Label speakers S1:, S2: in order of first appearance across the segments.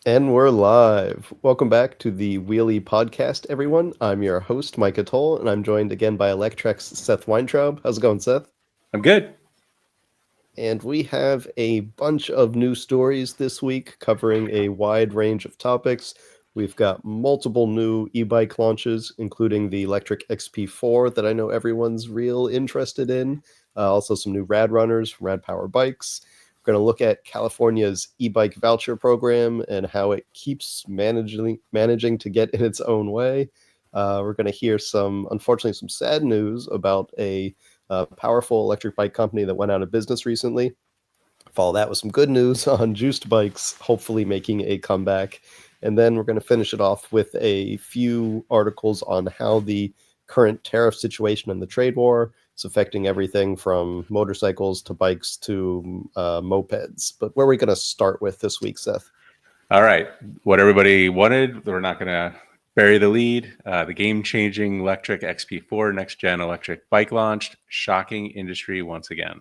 S1: And we're live. Welcome back to the Wheelie Podcast, everyone. I'm your host, Micah Toll, and I'm joined again by Electrek's Seth Weintraub. How's it going, Seth?
S2: I'm good.
S1: And we have a bunch of new stories this week covering a wide range of topics. We've got multiple new e-bike launches, including the Lectric XP4 that I know everyone's real interested in. Also some new RadRunners, Rad Power Bikes. We're going to look at California's e-bike voucher program and how it keeps managing to get in its own way. We're going to hear unfortunately, some sad news about a powerful electric bike company that went out of business recently. Follow that with some good news on juiced bikes, hopefully making a comeback. And then we're going to finish it off with a few articles on how the current tariff situation in the trade war is affecting everything from motorcycles to bikes to mopeds. But where are we going to start with this week, Seth?
S2: All right. What everybody wanted, we're not going to bury the lead. The game-changing Lectric XP4 next-gen electric bike launched. Shocking industry once again.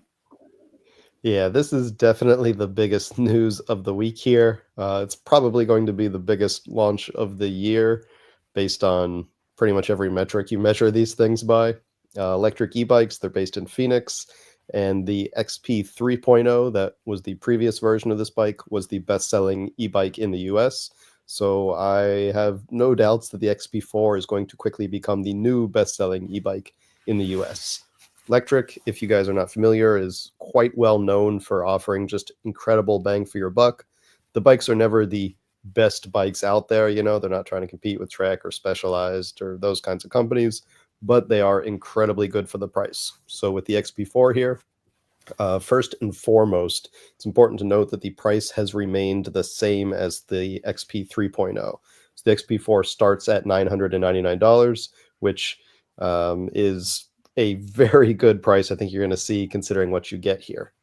S1: Yeah, this is definitely the biggest news of the week here. It's probably going to be the biggest launch of the year based on pretty much every metric you measure these things by. Lectric Ebikes, they're based in Phoenix, and the XP 3.0, that was the previous version of this bike, was the best-selling e-bike in the US. So I have no doubts that the XP4 is going to quickly become the new best-selling e-bike in the US. Lectric, if you guys are not familiar, is quite well known for offering just incredible bang for your buck. The bikes are never the best bikes out there, they're not trying to compete with Trek or Specialized or those kinds of companies, but they are incredibly good for the price. So with the XP4 here, first and foremost, it's important to note that the price has remained the same as the XP 3.0. So the XP4 starts at $999, which is a very good price. I think you're going to see considering what you get here.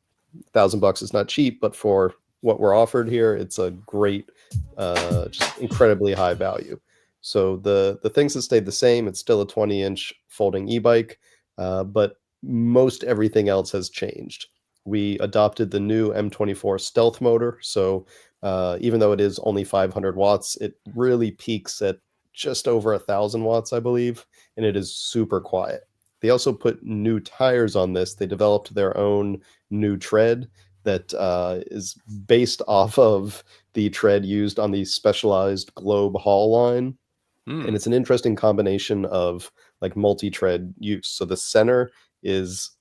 S1: $1,000 is not cheap, but for what we're offered here, it's a great, just incredibly high value. So the things that stayed the same, it's still a 20-inch folding e-bike, but most everything else has changed. We adopted the new M24 stealth motor, so even though it is only 500 watts, it really peaks at just over 1,000 watts, I believe, and it is super quiet. They also put new tires on this. They developed their own new tread that is based off of the tread used on the Specialized Globe Haul line. And it's an interesting combination of like multi-tread use. So the center is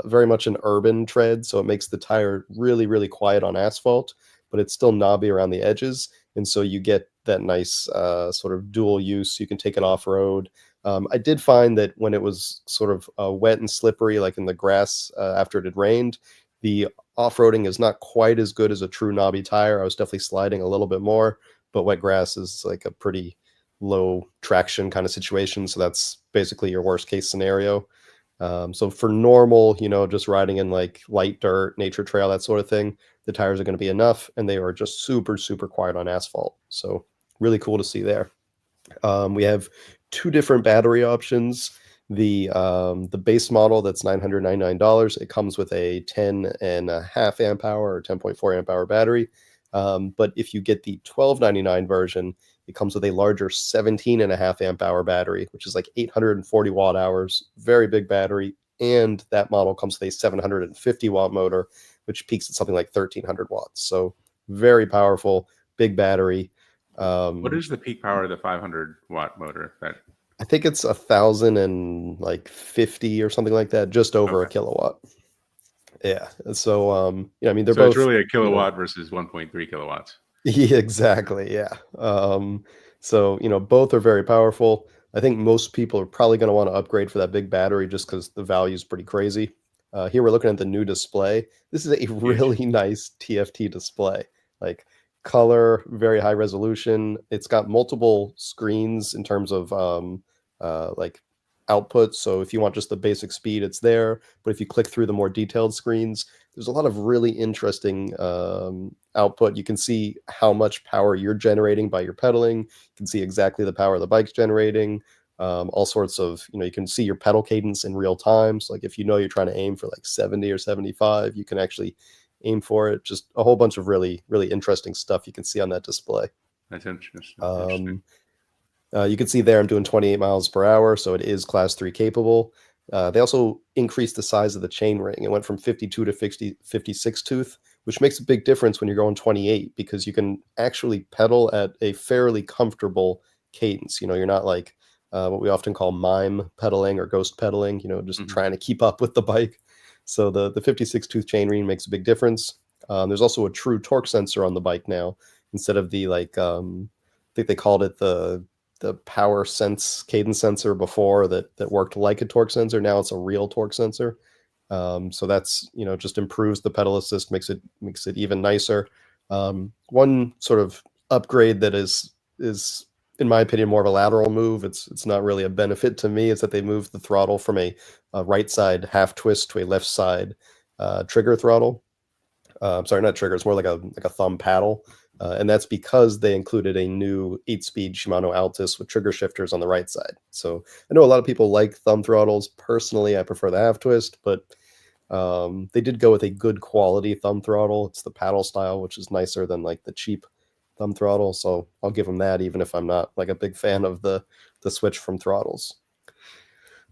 S1: very much an urban tread, so it makes the tire really, really quiet on asphalt, but it's still knobby around the edges. And so you get that nice sort of dual use. You can take it off road. I did find that when it was sort of wet and slippery, like in the grass after it had rained, the off-roading is not quite as good as a true knobby tire. I was definitely sliding a little bit more, but wet grass is like a pretty low traction kind of situation. So that's basically your worst case scenario. So for normal, just riding in like light dirt, nature trail, that sort of thing, the tires are going to be enough, and they are just super, super quiet on asphalt. So really cool to see there. We have two different battery options. The base model, that's $999. It comes with a 10.5 amp hour or 10.4 amp hour battery. But if you get the $12.99 version, it comes with a larger 17.5 amp hour battery, which is like 840 watt hours, very big battery. And that model comes with a 750 watt motor, which peaks at something like 1300 watts. So very powerful, big battery.
S2: What is the peak power of the 500 watt motor?
S1: I think it's 1,050 or something like that, just over a kilowatt. Yeah. So, I mean, they're
S2: so
S1: both.
S2: It's really a kilowatt versus 1.3 kilowatts.
S1: Yeah, exactly. Yeah. So, both are very powerful. I think most people are probably going to want to upgrade for that big battery just because the value is pretty crazy. Here we're looking at the new display. This is a
S2: Huge.
S1: really nice TFT display, like color, very high resolution. It's got multiple screens in terms of like output. So if you want just the basic speed, it's there. But if you click through the more detailed screens, there's a lot of really interesting output. You can see how much power you're generating by your pedaling. You can see exactly the power the bike's generating. All sorts of, you can see your pedal cadence in real time. So like if you're trying to aim for like 70 or 75, you can actually aim for it. Just a whole bunch of really, really interesting stuff you can see on that display.
S2: That's interesting.
S1: You can see there I'm doing 28 miles per hour, so it is class 3 capable. They also increased the size of the chain ring. It went from 52 to 56 tooth, which makes a big difference when you're going 28 because you can actually pedal at a fairly comfortable cadence. You're not like what we often call mime pedaling or ghost pedaling, just trying to keep up with the bike. So the 56 tooth chain ring makes a big difference. There's also a true torque sensor on the bike now instead of the I think they called it the power sense cadence sensor before that worked like a torque sensor. Now it's a real torque sensor. So that's just improves the pedal assist, makes it even nicer. One sort of upgrade that is in my opinion more of a lateral move. It's not really a benefit to me. Is that they moved the throttle from a right side half twist to a left side trigger throttle. Sorry, not trigger. It's more like a thumb paddle. And that's because they included a new 8-speed Shimano Altus with trigger shifters on the right side. So I know a lot of people like thumb throttles. Personally, I prefer the half twist, but they did go with a good quality thumb throttle. It's the paddle style, which is nicer than like the cheap thumb throttle. So I'll give them that, even if I'm not like a big fan of the switch from throttles.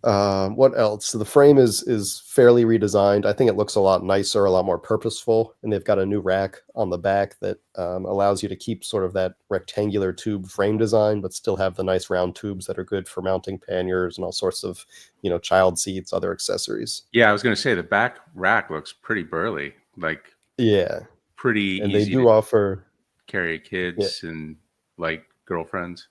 S1: What else? So the frame is fairly redesigned. I think it looks a lot nicer, a lot more purposeful, and they've got a new rack on the back that allows you to keep sort of that rectangular tube frame design, but still have the nice round tubes that are good for mounting panniers and all sorts of child seats, other accessories.
S2: Yeah, I was going to say the back rack looks pretty burly, like
S1: Yeah,
S2: pretty
S1: and they
S2: easy
S1: do
S2: to
S1: offer.
S2: carry
S1: Yeah,
S2: kids and like girlfriends.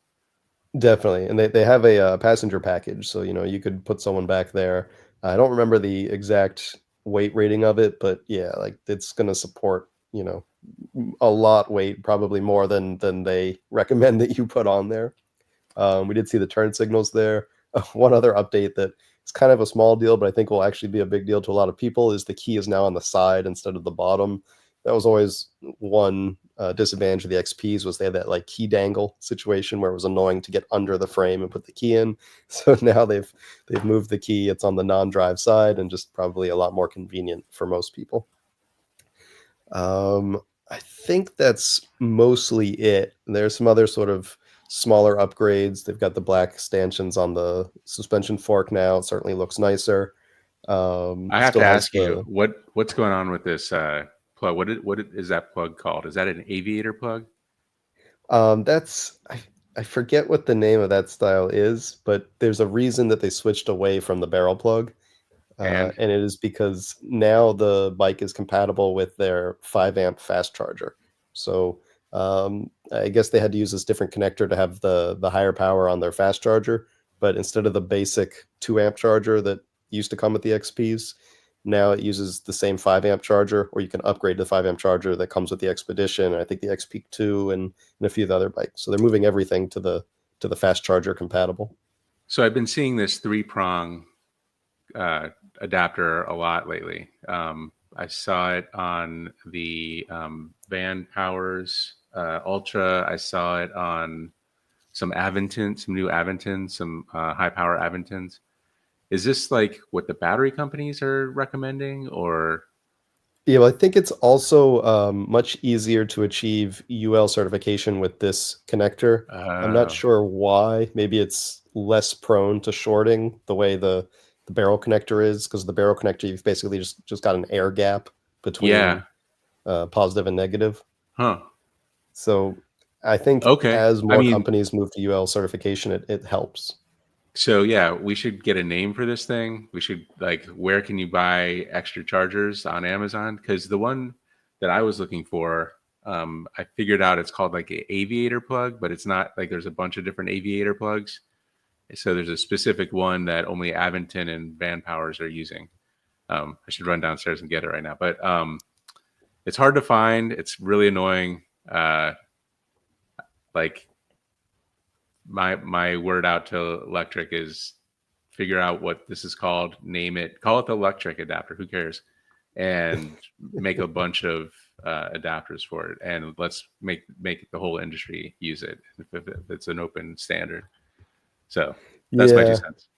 S1: definitely, and they have a passenger package, so you could put someone back there. I don't remember the exact weight rating of it, but yeah, like it's going to support a lot weight, probably more than they recommend that you put on there. We did see the turn signals there. One other update that is kind of a small deal, but I think will actually be a big deal to a lot of people is the key is now on the side instead of the bottom. That was always one disadvantage of the XPs was they had that like key dangle situation where it was annoying to get under the frame and put the key in. So now they've moved the key. It's on the non-drive side and just probably a lot more convenient for most people. I think that's mostly it. There's some other sort of smaller upgrades. They've got the black stanchions on the suspension fork now. It certainly looks nicer.
S2: I
S1: It
S2: have
S1: still
S2: to
S1: has
S2: ask you
S1: the
S2: what's going on with this plug. What is that plug called? Is that an aviator plug?
S1: that's I forget what the name of that style is, but there's a reason that they switched away from the barrel plug.
S2: And
S1: And it is because now the bike is compatible with their 5 amp fast charger. So I guess they had to use this different connector to have the higher power on their fast charger. But instead of the basic 2 amp charger that used to come with the XPs, now it uses the same 5 amp charger, or you can upgrade to the 5 amp charger that comes with the Expedition, and I think the XP2 and a few of the other bikes. So they're moving everything to the fast charger compatible.
S2: so I've been seeing this 3-prong uh, adapter a lot lately. I saw it on the Van Powers Ultra. I saw it on some Aventins, some new Aventins, some high power Aventins. Is this like what the battery companies are recommending, or?
S1: Yeah, well, I think it's also much easier to achieve UL certification with this connector. I'm not
S2: Uh,
S1: sure why. Maybe it's less prone to shorting the way the barrel connector is, because the barrel connector you've basically just got an air gap
S2: yeah.
S1: between positive and negative.
S2: Huh.
S1: So I think
S2: Okay.
S1: as
S2: I
S1: more
S2: mean,
S1: companies move to UL certification, it helps.
S2: so yeah, we should get a name for this thing. We should like, where can you buy extra chargers on Amazon? Because the one that I was looking for, I figured out it's called like an aviator plug, but it's not like there's a bunch of different aviator plugs. So there's a specific one that only Aventon and Van Powers are using. I should run downstairs and get it right now, but it's hard to find. It's really annoying. Like my word out to Lectric is figure out what this is called, name it, call it the Lectric adapter. Who cares? And make a bunch of adapters for it, and let's make the whole industry use it if it's an open standard. So that's my two
S1: Yeah.
S2: cents.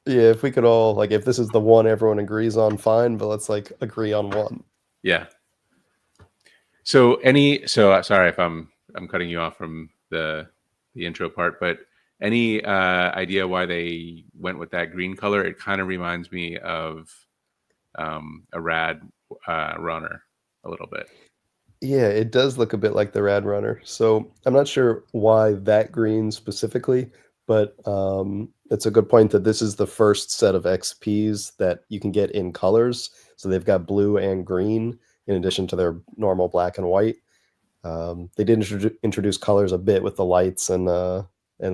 S1: Yeah, if we could all like if this is the one everyone agrees on, fine, but let's like agree on one.
S2: Yeah. Sorry if I'm cutting you off from the intro part, but any idea why they went with that green color? It kind of reminds me of a Rad runner a little bit.
S1: Yeah, it does look a bit like the RadRunner. So I'm not sure why that green specifically, but it's a good point that this is the first set of XPs that you can get in colors. So they've got blue and green in addition to their normal black and white. They did introduce colors a bit with the lights and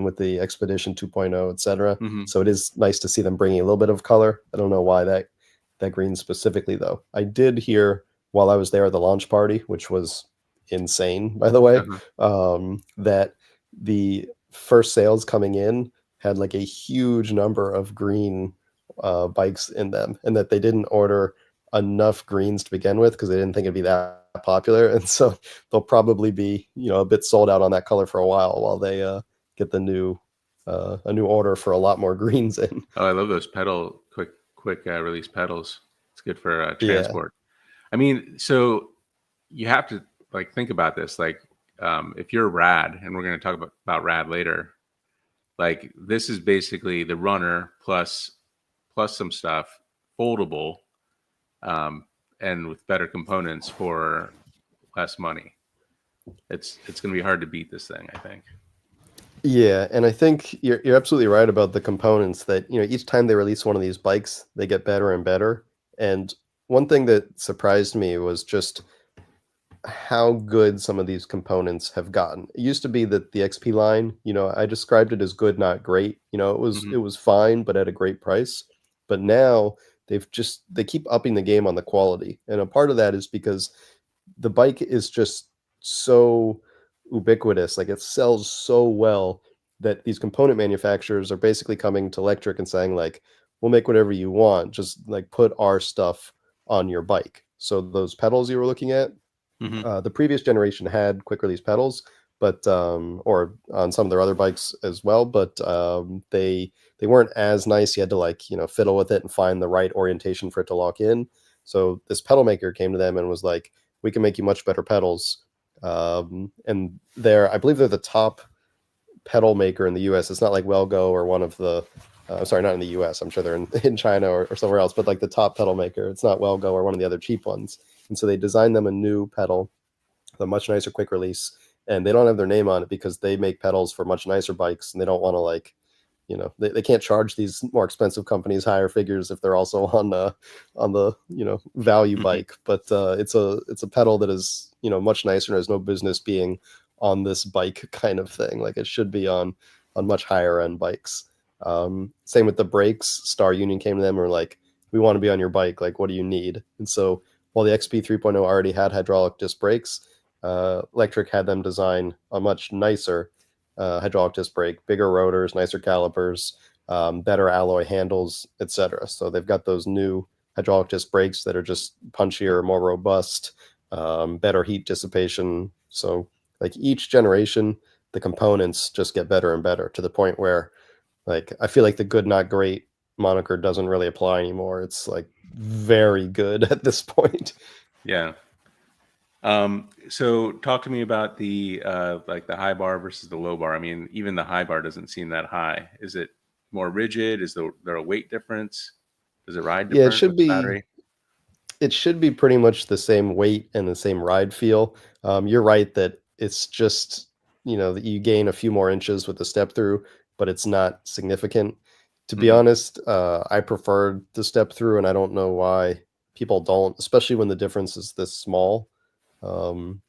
S1: with the Expedition 2.0, etc.
S2: Hmm.
S1: So it is nice to see them bringing a little bit of color. I don't know why that green specifically though. I did hear while I was there at the launch party, which was insane by the way,
S2: Uh-huh.
S1: that the first sales coming in had like a huge number of green bikes in them, and that they didn't order enough greens to begin with because they didn't think it'd be that popular, and so they'll probably be a bit sold out on that color for a while they get the new a new order for a lot more greens in.
S2: Oh, I love those quick release pedals. It's good for
S1: Yeah,
S2: transport. I mean, so you have to like think about this. Like, if you're Rad, and we're going to talk about Rad later, like this is basically the runner plus some stuff, foldable, um, and with better components for less money. It's going to be hard to beat this thing, I think.
S1: yeah, and I think you're absolutely right about the components that each time they release one of these bikes, they get better and better. And one thing that surprised me was just how good some of these components have gotten. It used to be that the XP line, I described it as good, not great. It was
S2: Hmm.
S1: it was fine, but at a great price. But now they keep upping the game on the quality. And a part of that is because the bike is just so ubiquitous, like it sells so well that these component manufacturers are basically coming to Lectric and saying like, we'll make whatever you want, just like put our stuff on your bike. So those pedals you were looking at,
S2: Hmm.
S1: the previous generation had quick release pedals, but or on some of their other bikes as well, but they weren't as nice. You had to like fiddle with it and find the right orientation for it to lock in. So this pedal maker came to them and was like, "We can make you much better pedals." And I believe they're the top pedal maker in the U.S. It's not like Wellgo or one of the sorry, not in the U.S. I'm sure they're in China or somewhere else, but like the top pedal maker. It's not Wellgo or one of the other cheap ones. And so they designed them a new pedal, a much nicer quick release, and they don't have their name on it because they make pedals for much nicer bikes, and they don't want to like they can't charge these more expensive companies higher figures if they're also on the value
S2: Hmm.
S1: bike. But it's a pedal that is much nicer and has no business being on this bike kind of thing. Like it should be on much higher end bikes. Same with the brakes. Star Union came to them and were like, we want to be on your bike, like what do you need? And so while the XP 3.0 already had hydraulic disc brakes, Lectric had them design a much nicer hydraulic disc brake, bigger rotors, nicer calipers, better alloy handles, etc. So they've got those new hydraulic disc brakes that are just punchier, more robust, better heat dissipation. So like each generation, the components just get better and better to the point where like I feel like the good not great moniker doesn't really apply anymore. It's like very good at this point.
S2: Yeah. So talk to me about the like the high bar versus the low bar. I mean, even the high bar doesn't seem that high. Is it more rigid? There a weight difference? Does it ride
S1: Yeah,
S2: different with the battery?
S1: it should be pretty much the same weight and the same ride feel. You're right that it's just, that you gain a few more inches with the step through, but it's not significant. To be
S2: Hmm.
S1: honest, I preferred the step through, and I don't know why people don't, especially when the difference is this small.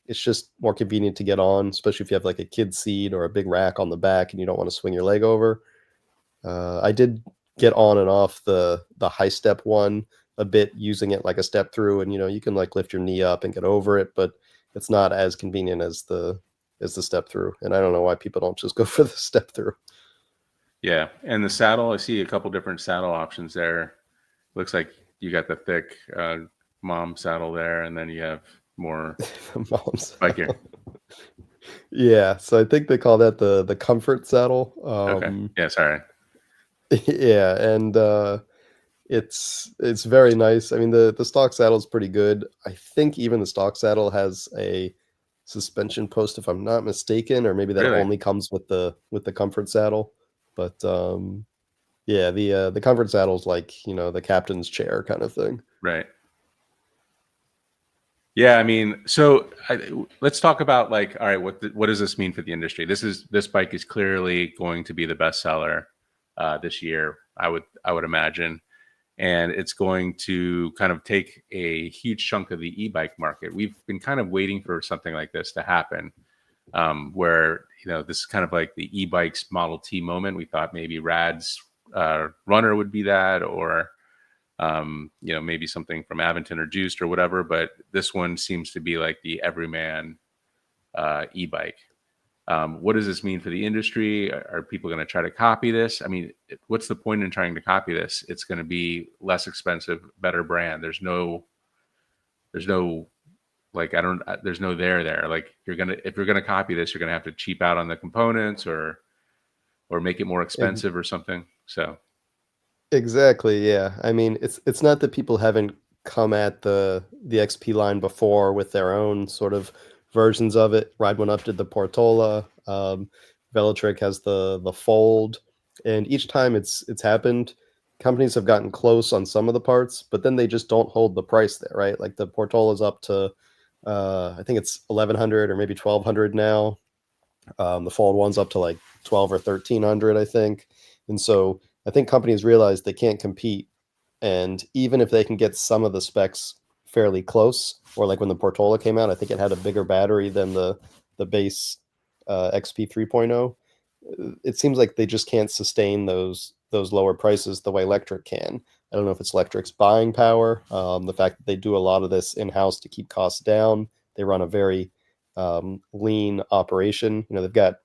S1: It's just more convenient to get on, especially if you have like a kid seat or a big rack on the back and you don't want to swing your leg over. I did get on and off the high step one a bit using it like a step through, and you can like lift your knee up and get over it, but it's not as convenient as the step through. And I don't know why people don't just go for the step through.
S2: Yeah, and the saddle. I see a couple different saddle options there. Looks like you got the thick mom saddle there, and then you have more
S1: Mom's
S2: biker.
S1: yeah, so I think they call that the comfort saddle.
S2: Okay. Yeah. Sorry.
S1: Yeah, and It's very nice. I mean, the stock saddle is pretty good. I think even the stock saddle has a suspension post, if I'm not mistaken, or maybe that
S2: Really?
S1: only comes with the comfort saddle. But yeah, the comfort saddle's like, the captain's chair kind of thing.
S2: Right. Yeah, I mean, so let's talk about like, all right, what does this mean for the industry? This bike is clearly going to be the best seller this year. I would imagine, and it's going to kind of take a huge chunk of the e-bike market. We've been kind of waiting for something like this to happen, where this is kind of like the e-bikes Model T moment. We thought maybe Rad's Runner would be that, or maybe something from Aventon or Juiced or whatever. But this one seems to be like the everyman e-bike. What does this mean for the industry? Are people going to try to copy this? I mean, what's the point in trying to copy this? It's going to be less expensive, better brand. There's no like there's no there. Like if you're gonna copy this, you're gonna have to cheap out on the components or make it more expensive or something. So
S1: Exactly, yeah. I mean, it's not that people haven't come at the XP line before with their own sort of versions of it. Ride One Up did the Portola, Velotric has the Fold, and each time it's happened, companies have gotten close on some of the parts, but then they just don't hold the price there, right? Like the Portola's up to I think it's 1100 or maybe 1200 now. The Fold one's up to like 12 or 1300, I think. And so I think companies realize they can't compete. And even if they can get some of the specs fairly close, or like when the Portola came out, I think it had a bigger battery than the base XP 3.0. It seems like they just can't sustain those lower prices the way Lectric can. I don't know if it's Lectric's buying power, the fact that they do a lot of this in house to keep costs down. They run a very lean operation. They've got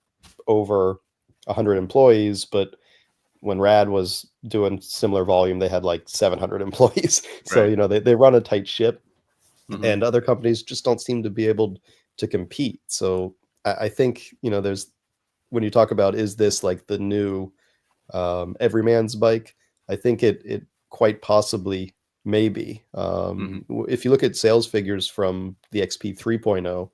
S1: over 100 employees, but when Rad was doing similar volume, they had like 700 employees. So,
S2: right.
S1: they run a tight ship,
S2: Hmm.
S1: and other companies just don't seem to be able to compete. So I think, there's, when you talk about, is this like the new everyman's bike? I think it quite possibly maybe.
S2: Hmm.
S1: If you look at sales figures from the XP 3.0,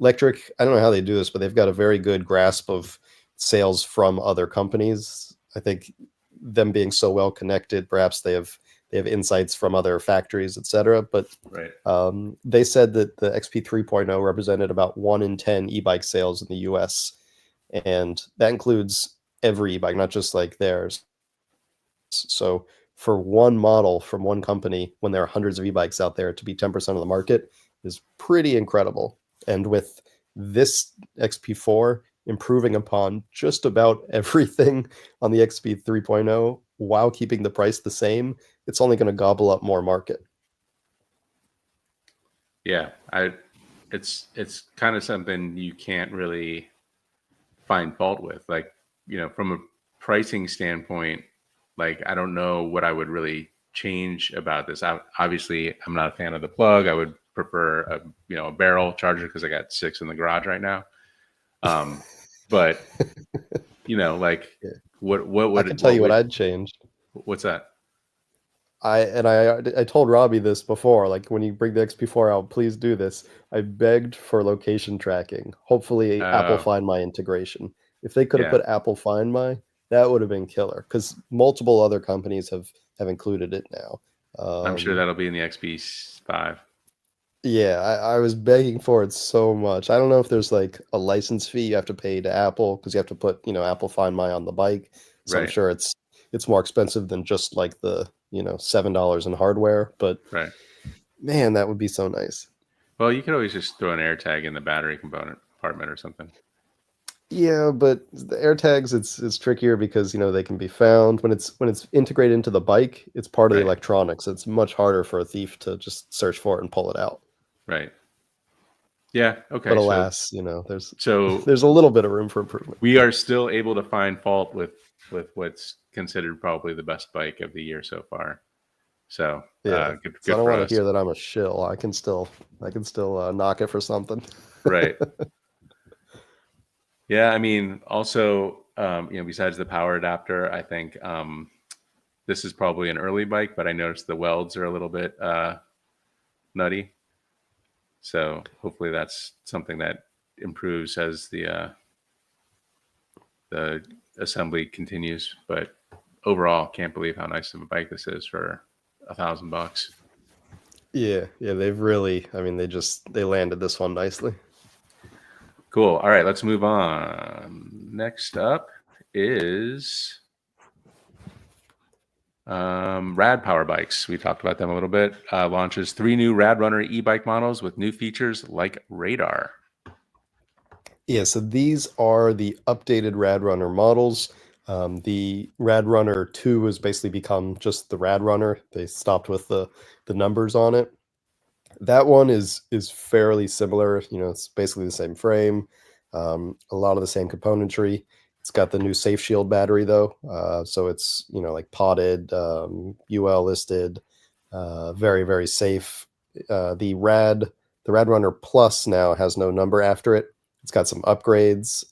S1: Lectric, I don't know how they do this, but they've got a very good grasp of sales from other companies. I think them being so well connected, perhaps they have insights from other factories, etc. But
S2: Right.
S1: they said that the XP 3.0 represented about 1 in 10 e-bike sales in the US, and that includes every e-bike, not just like theirs. So for one model from one company, when there are hundreds of e-bikes out there, to be 10% of the market is pretty incredible. And with this XP4 improving upon just about everything on the XP 3.0 while keeping the price the same, it's only going to gobble up more market.
S2: Yeah. It's kind of something you can't really find fault with. Like, from a pricing standpoint, like I don't know what I would really change about this. Obviously, I'm not a fan of the plug. I would prefer a barrel charger because I got 6 in the garage right now. But like
S1: Yeah.
S2: what
S1: I
S2: would
S1: can tell
S2: what
S1: you what
S2: would
S1: I'd change.
S2: what's that?
S1: I told Robbie this before. Like, when you bring the XP4 out, please do this. I begged for location tracking. Hopefully, Apple
S2: Oh,
S1: Find My integration. If they could have
S2: yeah.
S1: put Apple Find My, that would have been killer. Because multiple other companies have included it now.
S2: I'm sure
S1: Um,
S2: that'll be in the XP5.
S1: yeah, I was begging for it so much. I don't know if there's like a license fee you have to pay to Apple because you have to put Apple Find My on the bike. So I'm
S2: Right.
S1: sure it's more expensive than just like the $7 in hardware. But
S2: Right.
S1: man, that would be so nice.
S2: Well, you could always just throw an AirTag in the battery compartment or something.
S1: Yeah, but the AirTags, it's trickier because they can be found when it's integrated into the bike. It's part of the
S2: Right.
S1: electronics. It's much harder for a thief to just search for it and pull it out.
S2: Right. Yeah.
S1: But
S2: Okay. So
S1: alas, there's
S2: so
S1: there's a little bit of room for improvement.
S2: we are still able to find fault with what's considered probably the best bike of the year so far. So
S1: Yeah. So I
S2: good
S1: don't
S2: for
S1: want to
S2: us.
S1: hear that I'm a shill. I can still knock it for something.
S2: Right. Yeah. I mean, also, besides the power adapter, I think this is probably an early bike, but I noticed the welds are a little bit nutty. So hopefully that's something that improves as the assembly continues. But overall, can't believe how nice of a bike this is for $1,000.
S1: Yeah, yeah, they've really, I mean, they landed this one nicely.
S2: Cool. All right, let's move on. Next up is Rad Power Bikes. We talked about them a little bit. Launches 3 new RadRunner e-bike models with new features like radar.
S1: Yeah, so these are the updated RadRunner models. The RadRunner 2 has basically become just the RadRunner. They stopped with the numbers on it. That one is fairly similar. You know, it's basically the same frame, a lot of the same componentry. It's got the new Safe Shield battery though, so it's like potted, UL listed, very very safe. The RadRunner Plus now has no number after it. It's got some upgrades.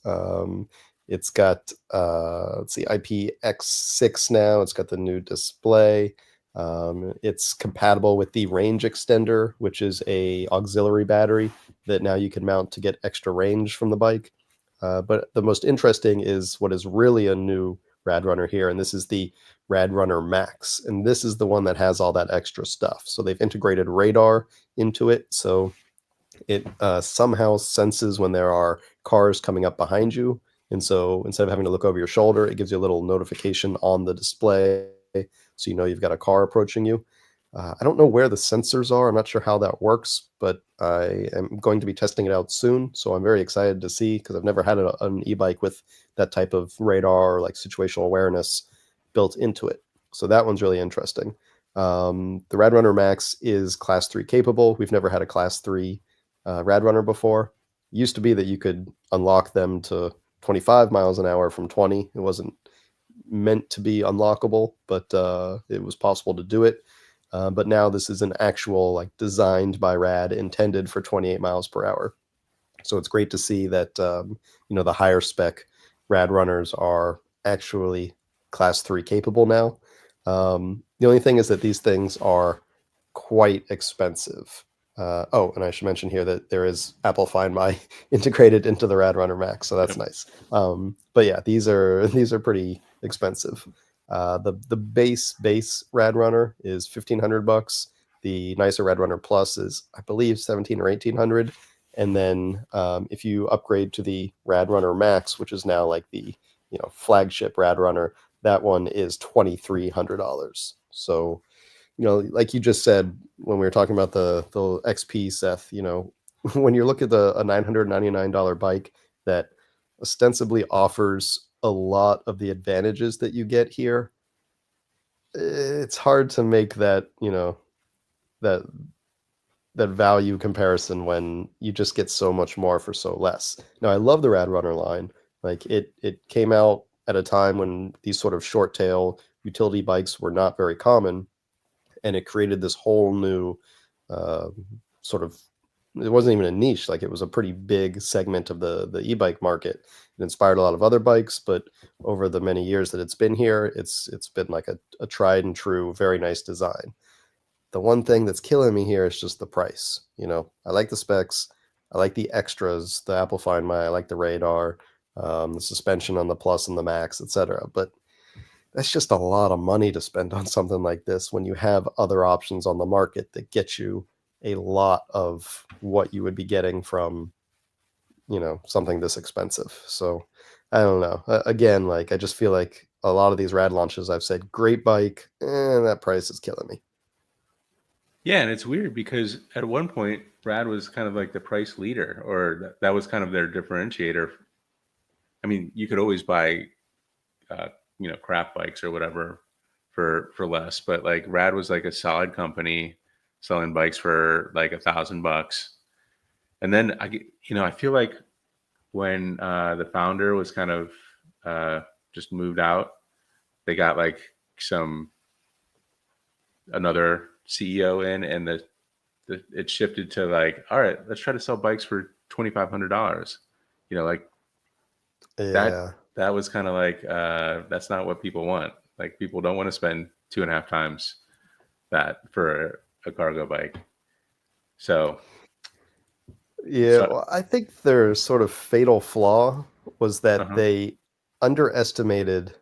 S1: It's got let's see, IPX6 now. It's got the new display. It's compatible with the range extender, which is a auxiliary battery that now you can mount to get extra range from the bike. But the most interesting is what is really a new RadRunner here, and this is the RadRunner Max, and this is the one that has all that extra stuff. So they've integrated radar into it, so it somehow senses when there are cars coming up behind you, and so instead of having to look over your shoulder, it gives you a little notification on the display, so you know you've got a car approaching you. I don't know where the sensors are. I'm not sure how that works, but I am going to be testing it out soon. So I'm very excited to see, because I've never had an e-bike with that type of radar or like situational awareness built into it. So that one's really interesting. The RadRunner Max is Class 3 capable. We've never had a Class 3 RadRunner before. It used to be that you could unlock them to 25 miles an hour from 20. It wasn't meant to be unlockable, but it was possible to do it. But now this is an actual, like, designed by Rad, intended for 28 miles per hour. So it's great to see that the higher spec RadRunners are actually Class 3 capable now. The only thing is that these things are quite expensive. Oh, and I should mention here that there is Apple Find My integrated into the RadRunner Max, so that's
S2: Yep.
S1: nice. But yeah, these are pretty expensive. The base RadRunner is $1,500. The nicer RadRunner Plus is, I believe, 17 or 1800. And then if you upgrade to the RadRunner Max, which is now like the flagship RadRunner, that one is $2,300. So like you just said when we were talking about the XP, Seth, when you look at a $999 bike that ostensibly offers a lot of the advantages that you get here, it's hard to make that, that that value comparison when you just get so much more for so less. Now, I love the RadRunner line. Like it came out at a time when these sort of short tail utility bikes were not very common, and it created this whole new uh, sort of, it wasn't even a niche, like it was a pretty big segment of the e-bike market. It inspired a lot of other bikes, but over the many years that it's been here, it's been like a tried and true, very nice design. The one thing that's killing me here is just the price. I like the specs, I like the extras, the Apple Find My, I like the radar, the suspension on the Plus and the Max, etc. But that's just a lot of money to spend on something like this when you have other options on the market that get you a lot of what you would be getting from something this expensive. So I don't know. Again, like I just feel like a lot of these rad launches, I've said great bike, and that price is killing me.
S2: Yeah, and it's weird because at one point Rad was kind of like the price leader, or that was kind of their differentiator. I mean, you could always buy, uh, crap bikes or whatever for less, but like Rad was like a solid company selling bikes for like $1,000. And then I feel like when the founder was kind of just moved out, they got like some another CEO in, and it shifted to like, all right, let's try to sell bikes for $2,500. Like that
S1: Yeah.
S2: that was kind of like that's not what people want. Like people don't want to spend 2.5 times that for a cargo bike. So,
S1: Yeah,
S2: so
S1: well, I think their sort of fatal flaw was that
S2: uh-huh.
S1: they underestimated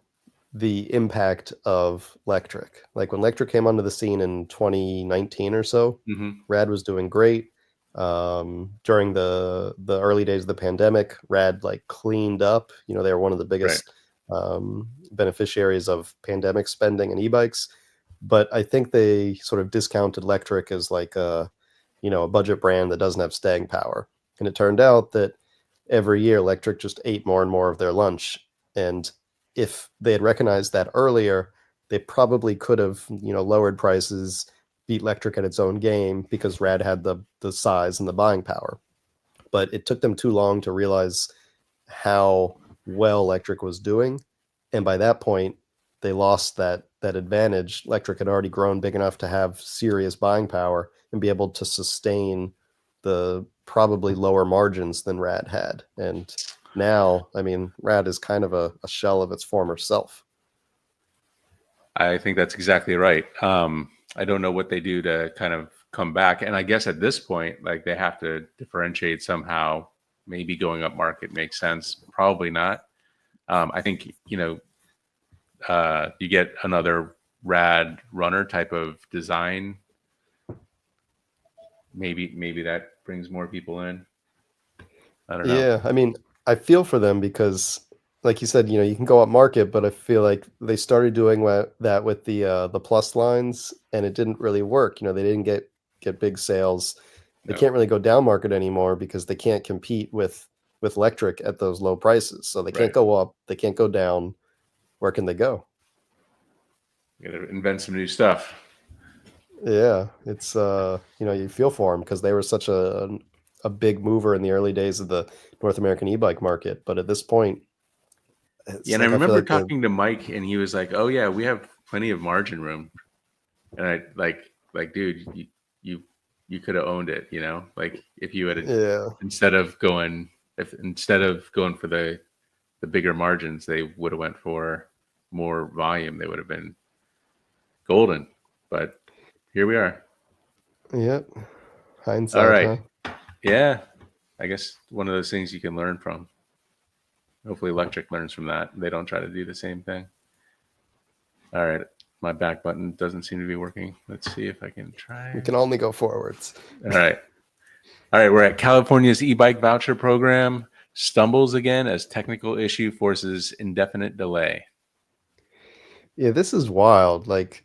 S1: the impact of Lectric. Like when Lectric came onto the scene in 2019 or so,
S2: Hmm.
S1: Rad was doing great. During the early days of the pandemic, Rad like cleaned up. You know, they were one of the
S2: Right.
S1: biggest beneficiaries of pandemic spending and e-bikes. But I think they sort of discounted Lectric as like a, you know, a budget brand that doesn't have staying power. And it turned out that every year Lectric just ate more and more of their lunch. And if they had recognized that earlier, they probably could have, you know, lowered prices, beat Lectric at its own game because Rad had the size and the buying power. But it took them too long to realize how well Lectric was doing, and by that point, they lost that advantage. Lectric had already grown big enough to have serious buying power and be able to sustain the probably lower margins than Rad had. And now, I mean, Rad is kind of a shell of its former self.
S2: I think that's exactly right. I don't know what they do to kind of come back. And I guess at this point, like they have to differentiate somehow. Maybe going up market makes sense. Probably not. I think, you get another rad runner type of design. Maybe that brings more people in. I don't know.
S1: Yeah, I mean, I feel for them because, like you said, you know, you can go up market, but I feel like they started doing that with the plus lines, and it didn't really work. You know, they didn't get big sales. They
S2: No.
S1: can't really go down market anymore because they can't compete with Lectric at those low prices. So they can't
S2: Right.
S1: go up, they can't go down. Where can they go?
S2: You got to invent some new stuff.
S1: Yeah, it's you know, you feel for them because they were such a big mover in the early days of the North American e-bike market, but at this point,
S2: Yeah,
S1: it's
S2: and I
S1: like I feel
S2: remember
S1: like the
S2: talking to Mike, and he was like, "Oh yeah, we have plenty of margin room." And I like, dude, you you could have owned it, like if you had
S1: yeah.
S2: instead of going if instead of going for the bigger margins, they would have went for more volume. They would have been golden. But here we are.
S1: Yep.
S2: All
S1: Hindsight,
S2: right.
S1: huh?
S2: Yeah, I guess one of those things you can learn from. Hopefully, Electric learns from that. They don't try to do the same thing. All right. My back button doesn't seem to be working. Let's see if I can
S1: We
S2: try.
S1: can only go forwards.
S2: All right. All right. We're at California's e-bike voucher program stumbles again as technical issue forces indefinite delay.
S1: Yeah, this is wild. Like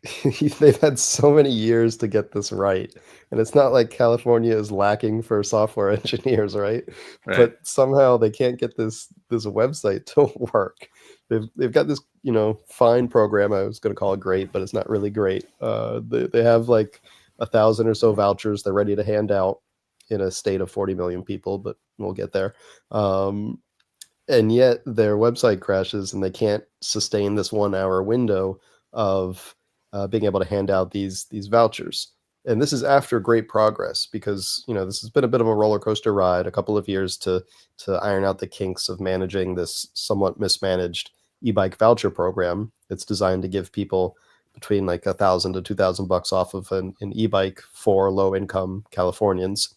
S1: they've had so many years to get this right. And it's not like California is lacking for software engineers, right?
S2: Right.
S1: But somehow they can't get this website to work. They've got this, you know, fine program. I was going to call it great, but it's not really great. They have like 1,000 or so vouchers they're ready to hand out in a state of 40 million people, but we'll get there. Um, and yet their website crashes and they can't sustain this 1 hour window of being able to hand out these vouchers. And this is after great progress because, you know, this has been a bit of a roller coaster ride, a couple of years to iron out the kinks of managing this somewhat mismanaged e-bike voucher program. It's designed to give people between like 1,000 to 2,000 bucks off of an e-bike for low income Californians.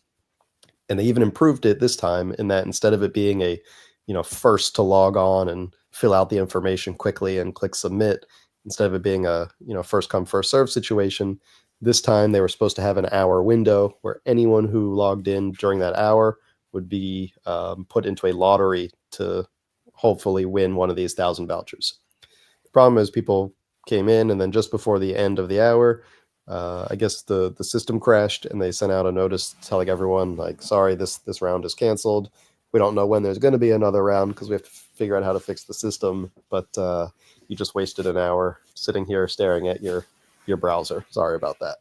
S1: And they even improved it this time in that instead of it being a, you know, first to log on and fill out the information quickly and click submit, instead of it being a, you know, first come first serve situation, this time they were supposed to have an hour window where anyone who logged in during that hour would be put into a lottery to hopefully win one of these 1,000 vouchers. The problem is people came in, and then just before the end of the hour, I guess the system crashed, and they sent out a notice telling everyone like, "Sorry, this round is canceled. We don't know when there's going to be another round because we have to figure out how to fix the system. But you just wasted an hour sitting here staring at your browser. Sorry about that."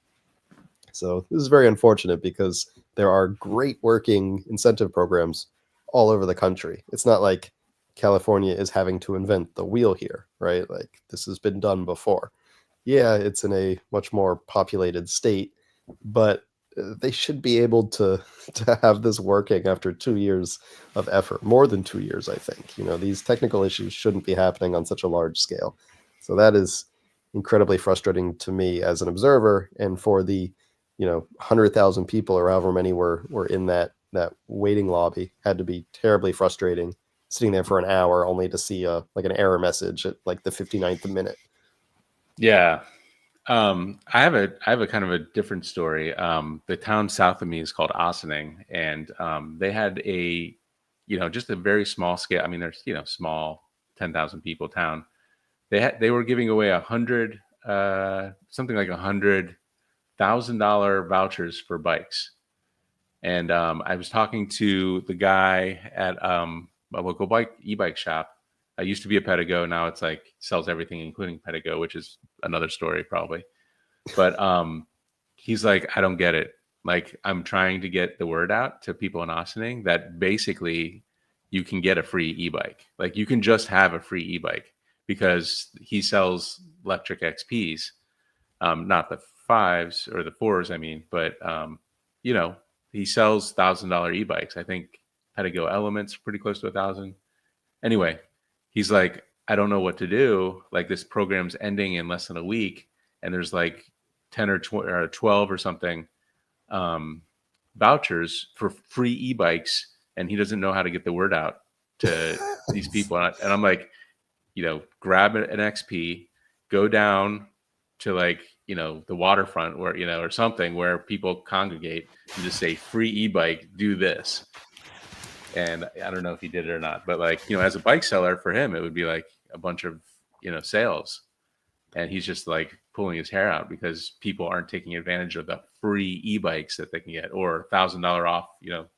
S1: So this is very unfortunate because there are great working incentive programs all over the country. It's not like California is having to invent the wheel here, right? Like this has been done before. Yeah, it's in a much more populated state, but they should be able to to have this working after 2 years of effort, more than 2 years, I think. You know, these technical issues shouldn't be happening on such a large scale. So that is, incredibly frustrating to me as an observer, and for the 100,000 people or however many were in that waiting lobby had to be terribly frustrating, sitting there for an hour only to see like an error message at like the 59th minute.
S2: Yeah. I have a kind of a different story. The town south of me is called Ossining, and they had just a very small scale. I mean, there's small 10,000 people town. They were giving away something like $100,000 vouchers for bikes. And I was talking to the guy at a local e-bike shop. I used to be a Pedigo. Now it's like sells everything, including Pedigo, which is another story probably. But he's like, I don't get it. Like, I'm trying to get the word out to people in Ossining that basically you can get a free e-bike. Like, you can just have a free e-bike because he sells Lectric XPs, not the fives or the fours, I mean, but he sells $1,000 e-bikes. I think Pedigo Element's pretty close to 1,000. Anyway, he's like, I don't know what to do. Like, this program's ending in less than a week, and there's like 10 or 12 or something vouchers for free e-bikes, and he doesn't know how to get the word out to these people. And I'm like, grab an XP, go down to like the waterfront where or something where people congregate, and just say free e-bike, do this. And I don't know if he did it or not, but like as a bike seller, for him it would be like a bunch of sales, and he's just like pulling his hair out because people aren't taking advantage of the free e-bikes that they can get, or $1,000 off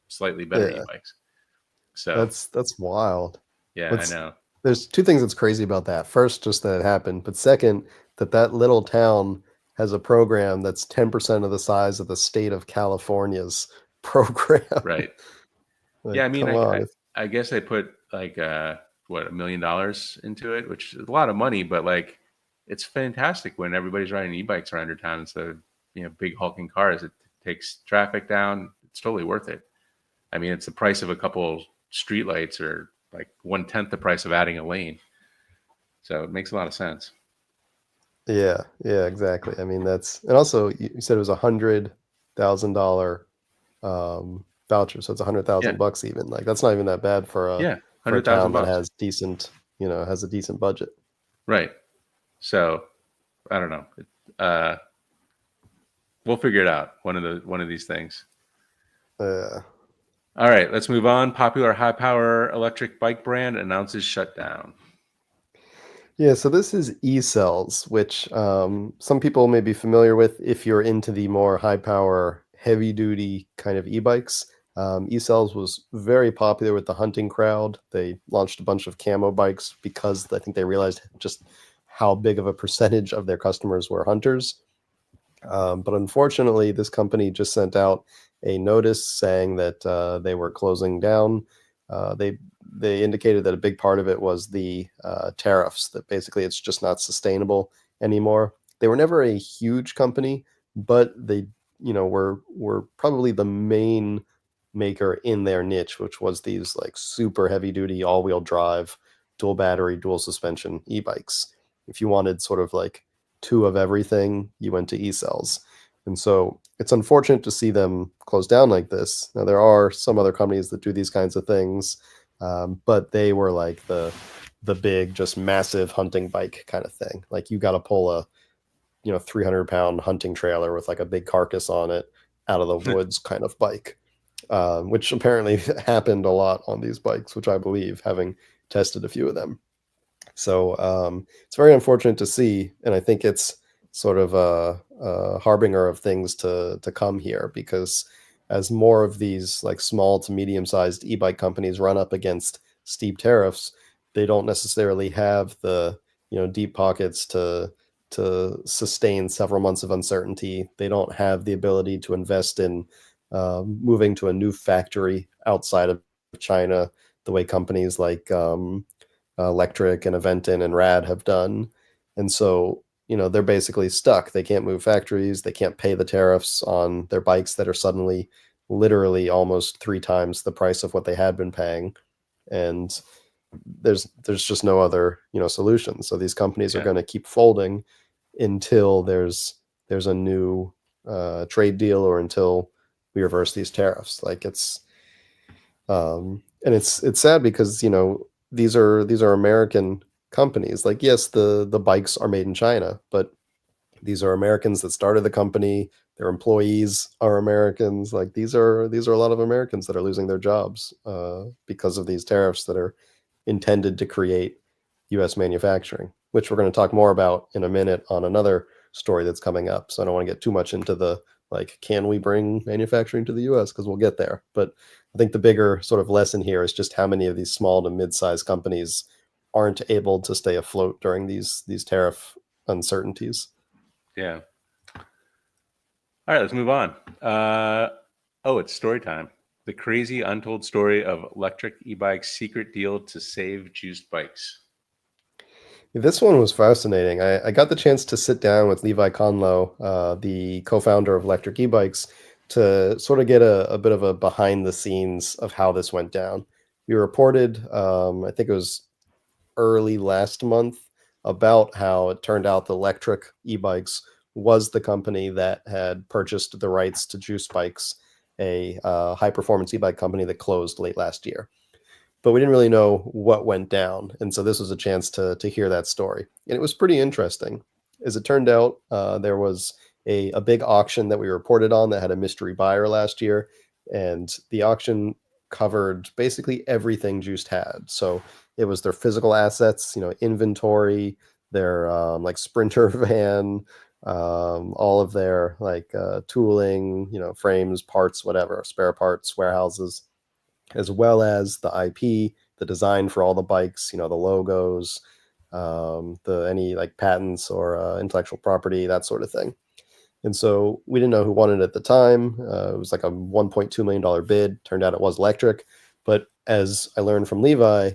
S2: slightly better e-bikes. So
S1: that's wild.
S2: Yeah, I know.
S1: There's two things that's crazy about that. First, just that it happened, but second, that little town has a program that's 10% of the size of the state of California's program.
S2: Right.
S1: Like,
S2: yeah, I mean,
S1: come on.
S2: I guess they put like $1 million into it, which is a lot of money, but like it's fantastic when everybody's riding e-bikes around your town instead of big hulking cars. It takes traffic down. It's totally worth it. I mean, it's the price of a couple streetlights, or like 1/10 the price of adding a lane. So it makes a lot of sense.
S1: Yeah, exactly. I mean, and also you said it was $100,000 voucher, so it's 100,000 bucks even. Like, that's not even that bad for a town that has has a decent budget.
S2: Right. So I don't know. We'll figure it out one of these things. All right, let's move on. Popular high-power electric bike brand announces shutdown.
S1: Yeah, so this is e-cells, which some people may be familiar with if you're into the more high-power, heavy-duty kind of e-bikes. E-cells was very popular with the hunting crowd. They launched a bunch of camo bikes because I think they realized just how big of a percentage of their customers were hunters. But unfortunately, this company just sent out a notice saying that they were closing down. They indicated that a big part of it was the tariffs, that basically it's just not sustainable anymore. They were never a huge company, but they were probably the main maker in their niche, which was these like super heavy duty all-wheel drive, dual battery, dual suspension e-bikes. If you wanted sort of like two of everything, you went to e-cells. And so it's unfortunate to see them close down like this. Now, there are some other companies that do these kinds of things, but they were like the big, just massive hunting bike kind of thing. Like, you got to pull a 300-pound hunting trailer with like a big carcass on it out of the woods kind of bike, which apparently happened a lot on these bikes, which I believe, having tested a few of them. So it's very unfortunate to see, and I think it's sort of a harbinger of things to come here, because as more of these like small to medium-sized e-bike companies run up against steep tariffs, they don't necessarily have the deep pockets to sustain several months of uncertainty. They don't have the ability to invest in moving to a new factory outside of China the way companies like Lectric and Aventon and Rad have done. And so they're basically stuck. They can't move factories. They can't pay the tariffs on their bikes that are suddenly literally almost 3 times the price of what they had been paying. And there's just no other solution. So these companies are going to keep folding. until there's a new trade deal, or until we reverse these tariffs. Like and it's sad because these are American companies. Like, yes, the bikes are made in China, but these are Americans that started the company. Their employees are Americans. Like, these are a lot of Americans that are losing their jobs because of these tariffs that are intended to create U.S. manufacturing, which we're going to talk more about in a minute on another story that's coming up. So I don't want to get too much into the, like, can we bring manufacturing to the U.S., because we'll get there. But I think the bigger sort of lesson here is just how many of these small to mid-sized companies aren't able to stay afloat during these tariff uncertainties.
S2: Yeah. All right, let's move on. It's story time. The crazy untold story of Lectric Ebikes' secret deal to save juiced bikes.
S1: This one was fascinating. I got the chance to sit down with Levi Conlow, the co-founder of Lectric Ebikes, to sort of get a bit of a behind the scenes of how this went down. We reported, I think it was early last month, about how it turned out the Lectric Ebikes was the company that had purchased the rights to Juice Bikes, a high performance e-bike company that closed late last year. But we didn't really know what went down, and so this was a chance to hear that story, and it was pretty interesting. As it turned out, there was a big auction that we reported on that had a mystery buyer last year, and the auction covered basically everything Juiced had. So it was their physical assets, inventory, their like Sprinter van, all of their like tooling, frames, parts, whatever, spare parts, warehouses, as well as the IP, the design for all the bikes, the logos, the any like patents or intellectual property, that sort of thing. And so we didn't know who won it at the time. It was like a $1.2 million bid. Turned out it was Lectric. But as I learned from Levi,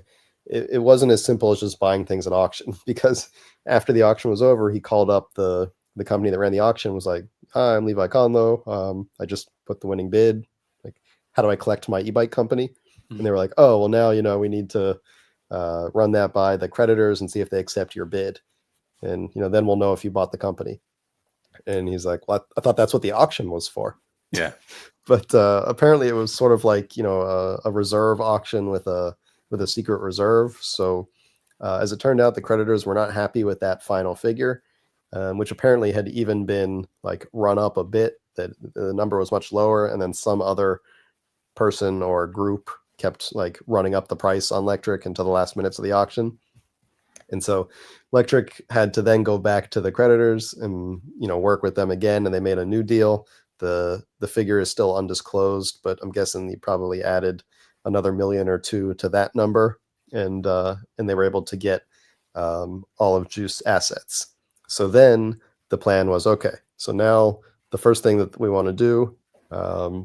S1: it wasn't as simple as just buying things at auction, because after the auction was over, he called up the company that ran the auction, was like, "Hi, I'm Levi Conlow. I just put the winning bid. Like, how do I collect my e-bike company?" And they were like, "Oh, well, now, we need to run that by the creditors and see if they accept your bid. And, then we'll know if you bought the company." And he's like, "Well, I thought that's what the auction was for."
S2: Yeah.
S1: But apparently it was sort of like, a reserve auction with a secret reserve. So as it turned out, the creditors were not happy with that final figure, which apparently had even been like run up a bit, that the number was much lower. And then some other person or group kept like running up the price on Lectric until the last minutes of the auction. And so Lectric had to then go back to the creditors and, work with them again, and they made a new deal. The figure is still undisclosed, but I'm guessing he probably added another million or two to that number, and they were able to get all of Juice assets. So then the plan was, okay, so now the first thing that we want to do,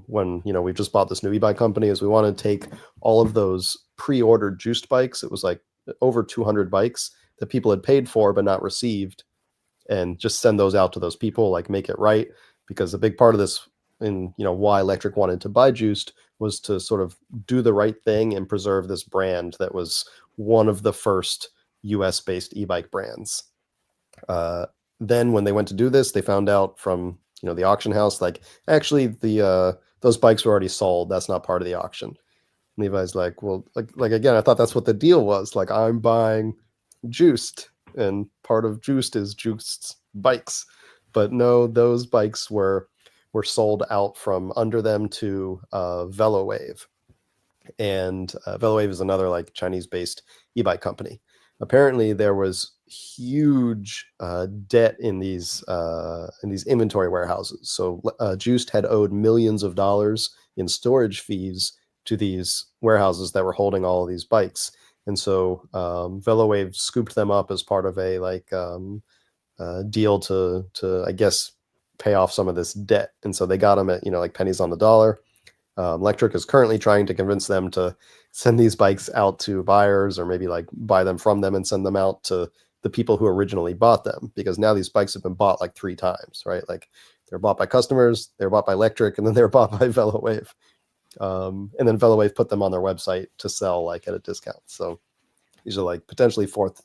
S1: when we just bought this new e-bike company, is we want to take all of those pre-ordered Juiced bikes. It was like over 200 bikes that people had paid for but not received, and just send those out to those people, like make it right. Because a big part of this, and why Lectric wanted to buy Juiced, was to sort of do the right thing and preserve this brand that was one of the first US based e-bike brands. Then when they went to do this, they found out from the auction house, like, actually the those bikes were already sold. That's not part of the auction. Levi's like, "Well, like again, I thought that's what the deal was. Like, I'm buying Juiced, and part of Juiced is Juiced's bikes." But no, those bikes were sold out from under them to VeloWave. And VeloWave is another like Chinese-based e-bike company. Apparently, there was huge debt in these inventory warehouses. So Juiced had owed millions of dollars in storage fees to these warehouses that were holding all of these bikes. And so VeloWave scooped them up as part of a deal to I guess pay off some of this debt. And so they got them at like pennies on the dollar. Lectric is currently trying to convince them to send these bikes out to buyers, or maybe like buy them from them and send them out to the people who originally bought them, because now these bikes have been bought like 3 times, right? Like, they're bought by customers, they're bought by Lectric, and then they're bought by VeloWave. And then VeloWave put them on their website to sell like at a discount. So these are like potentially fourth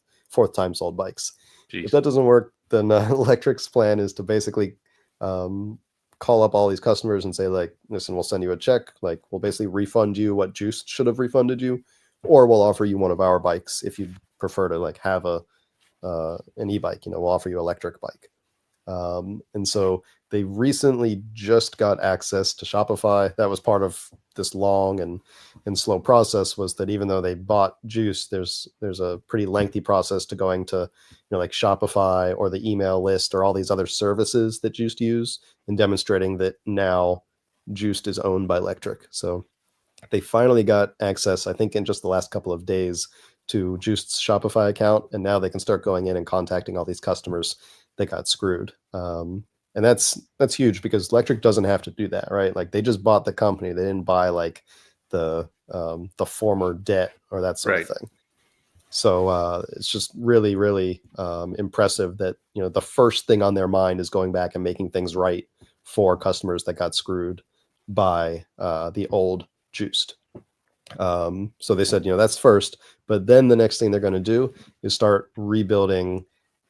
S1: time sold bikes.
S2: Jeez.
S1: If that doesn't work, then Lectric's plan is to basically call up all these customers and say, like, listen, we'll send you a check. Like, we'll basically refund you what Juice should have refunded you, or we'll offer you one of our bikes if you prefer to like have an e-bike. We'll offer you an electric bike. And so they recently just got access to Shopify. That was part of this long and slow process, was that even though they bought Juice, there's a pretty lengthy process to going to, like Shopify or the email list or all these other services that Juiced use, and demonstrating that now Juiced is owned by Lectric. So they finally got access, I think in just the last couple of days, to Juiced's Shopify account, and now they can start going in and contacting all these customers that got screwed. And that's huge, because Lectric doesn't have to do that, right? Like, they just bought the company. They didn't buy like the former debt or that sort of thing. So it's just really, really impressive that the first thing on their mind is going back and making things right for customers that got screwed by the old Juiced. So they said, that's first, but then the next thing they're going to do is start rebuilding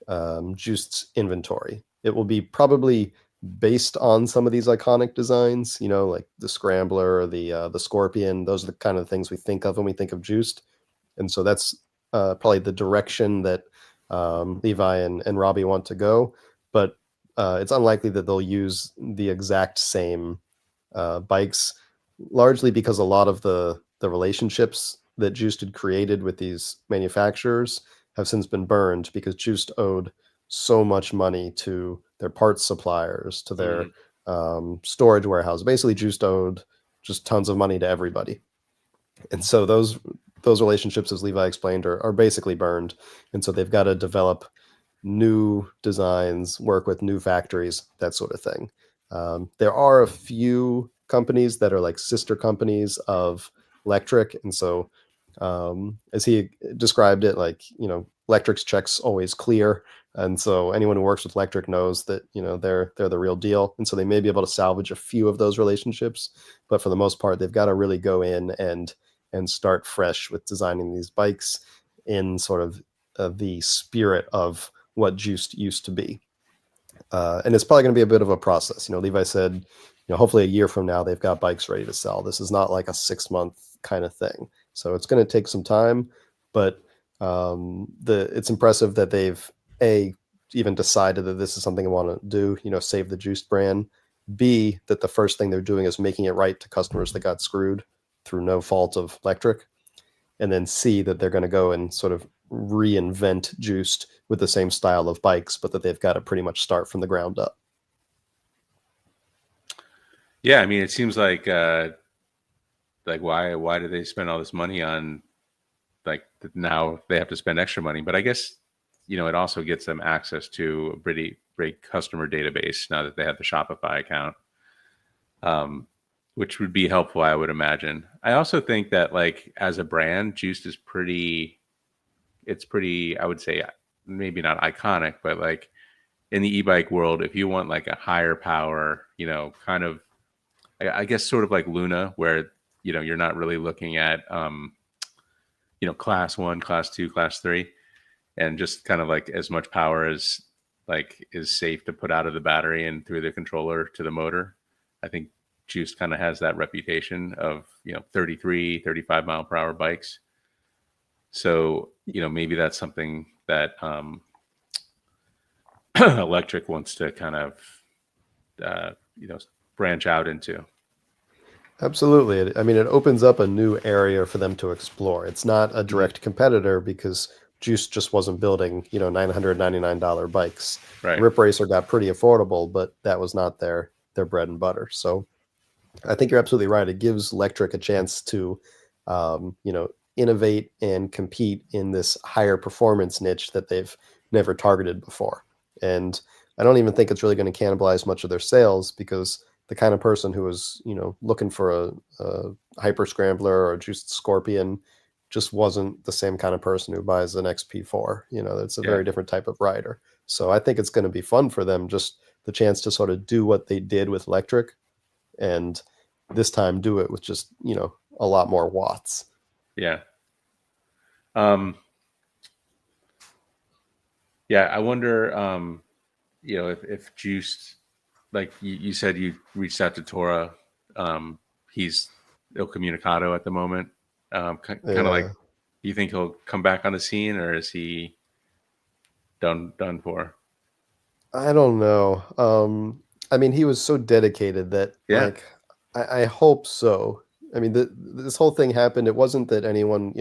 S1: Juiced's inventory. It will be probably based on some of these iconic designs, like the Scrambler or the Scorpion. Those are the kind of things we think of when we think of Juiced. And so that's probably the direction that Levi and Robbie want to go. But it's unlikely that they'll use the exact same bikes, largely because a lot of the relationships that Juiced had created with these manufacturers have since been burned, because Juiced owed so much money to their parts suppliers, to their storage warehouse. Basically, Juiced owed just tons of money to everybody. And so those relationships, as Levi explained, are basically burned. And so they've got to develop new designs, work with new factories, that sort of thing. There are a few companies that are like sister companies of Lectric. And so as he described it, like, Lectric's checks always clear. And so anyone who works with Lectric knows that, they're the real deal. And so they may be able to salvage a few of those relationships, but for the most part, they've got to really go in and start fresh with designing these bikes in sort of the spirit of what Juiced used to be. And it's probably going to be a bit of a process. Levi said, hopefully a year from now, they've got bikes ready to sell. This is not like a 6-month kind of thing. So it's going to take some time, but it's impressive that they've even decided that this is something they want to do, save the Juiced brand. B, that the first thing they're doing is making it right to customers that got screwed through no fault of Lectric. And then C, that they're going to go and sort of reinvent Juiced with the same style of bikes, but that they've got to pretty much start from the ground up.
S2: Yeah, I mean, it seems like why do they spend all this money on, like, now they have to spend extra money? But I guess, it also gets them access to a pretty great customer database now that they have the Shopify account, which would be helpful, I would imagine. I also think that, like, as a brand, Juiced is pretty, I would say, maybe not iconic, but like in the e-bike world, if you want like a higher power, kind of, I guess sort of like Luna, where, you're not really looking at, class 1, class 2, class 3, and just kind of like as much power as like is safe to put out of the battery and through the controller to the motor. I think Juiced kind of has that reputation of, 33, 35 mile per hour bikes. So, maybe that's something that Lectric wants to kind of, branch out into.
S1: Absolutely. I mean, it opens up a new area for them to explore. It's not a direct competitor, because Juiced just wasn't building, $999 bikes.
S2: Right.
S1: Rip Racer got pretty affordable, but that was not their bread and butter. So I think you're absolutely right. It gives Lectric a chance to, innovate and compete in this higher performance niche that they've never targeted before. And I don't even think it's really going to cannibalize much of their sales, because the kind of person who was, looking for a Hyper Scrambler or a Juiced Scorpion just wasn't the same kind of person who buys an XP4. It's a very different type of rider. So I think it's going to be fun for them, just the chance to sort of do what they did with Lectric, and this time do it with just, a lot more watts.
S2: Yeah. Yeah, I wonder, if Juiced, like you said, you reached out to Tora. He's il comunicado at the moment. Kind of like,
S1: Yeah.
S2: do you think he'll come back on the scene, or is he done for?
S1: I don't know. I mean, he was so dedicated that,
S2: Yeah,
S1: like, I hope so. I mean, this whole thing happened. It wasn't that anyone,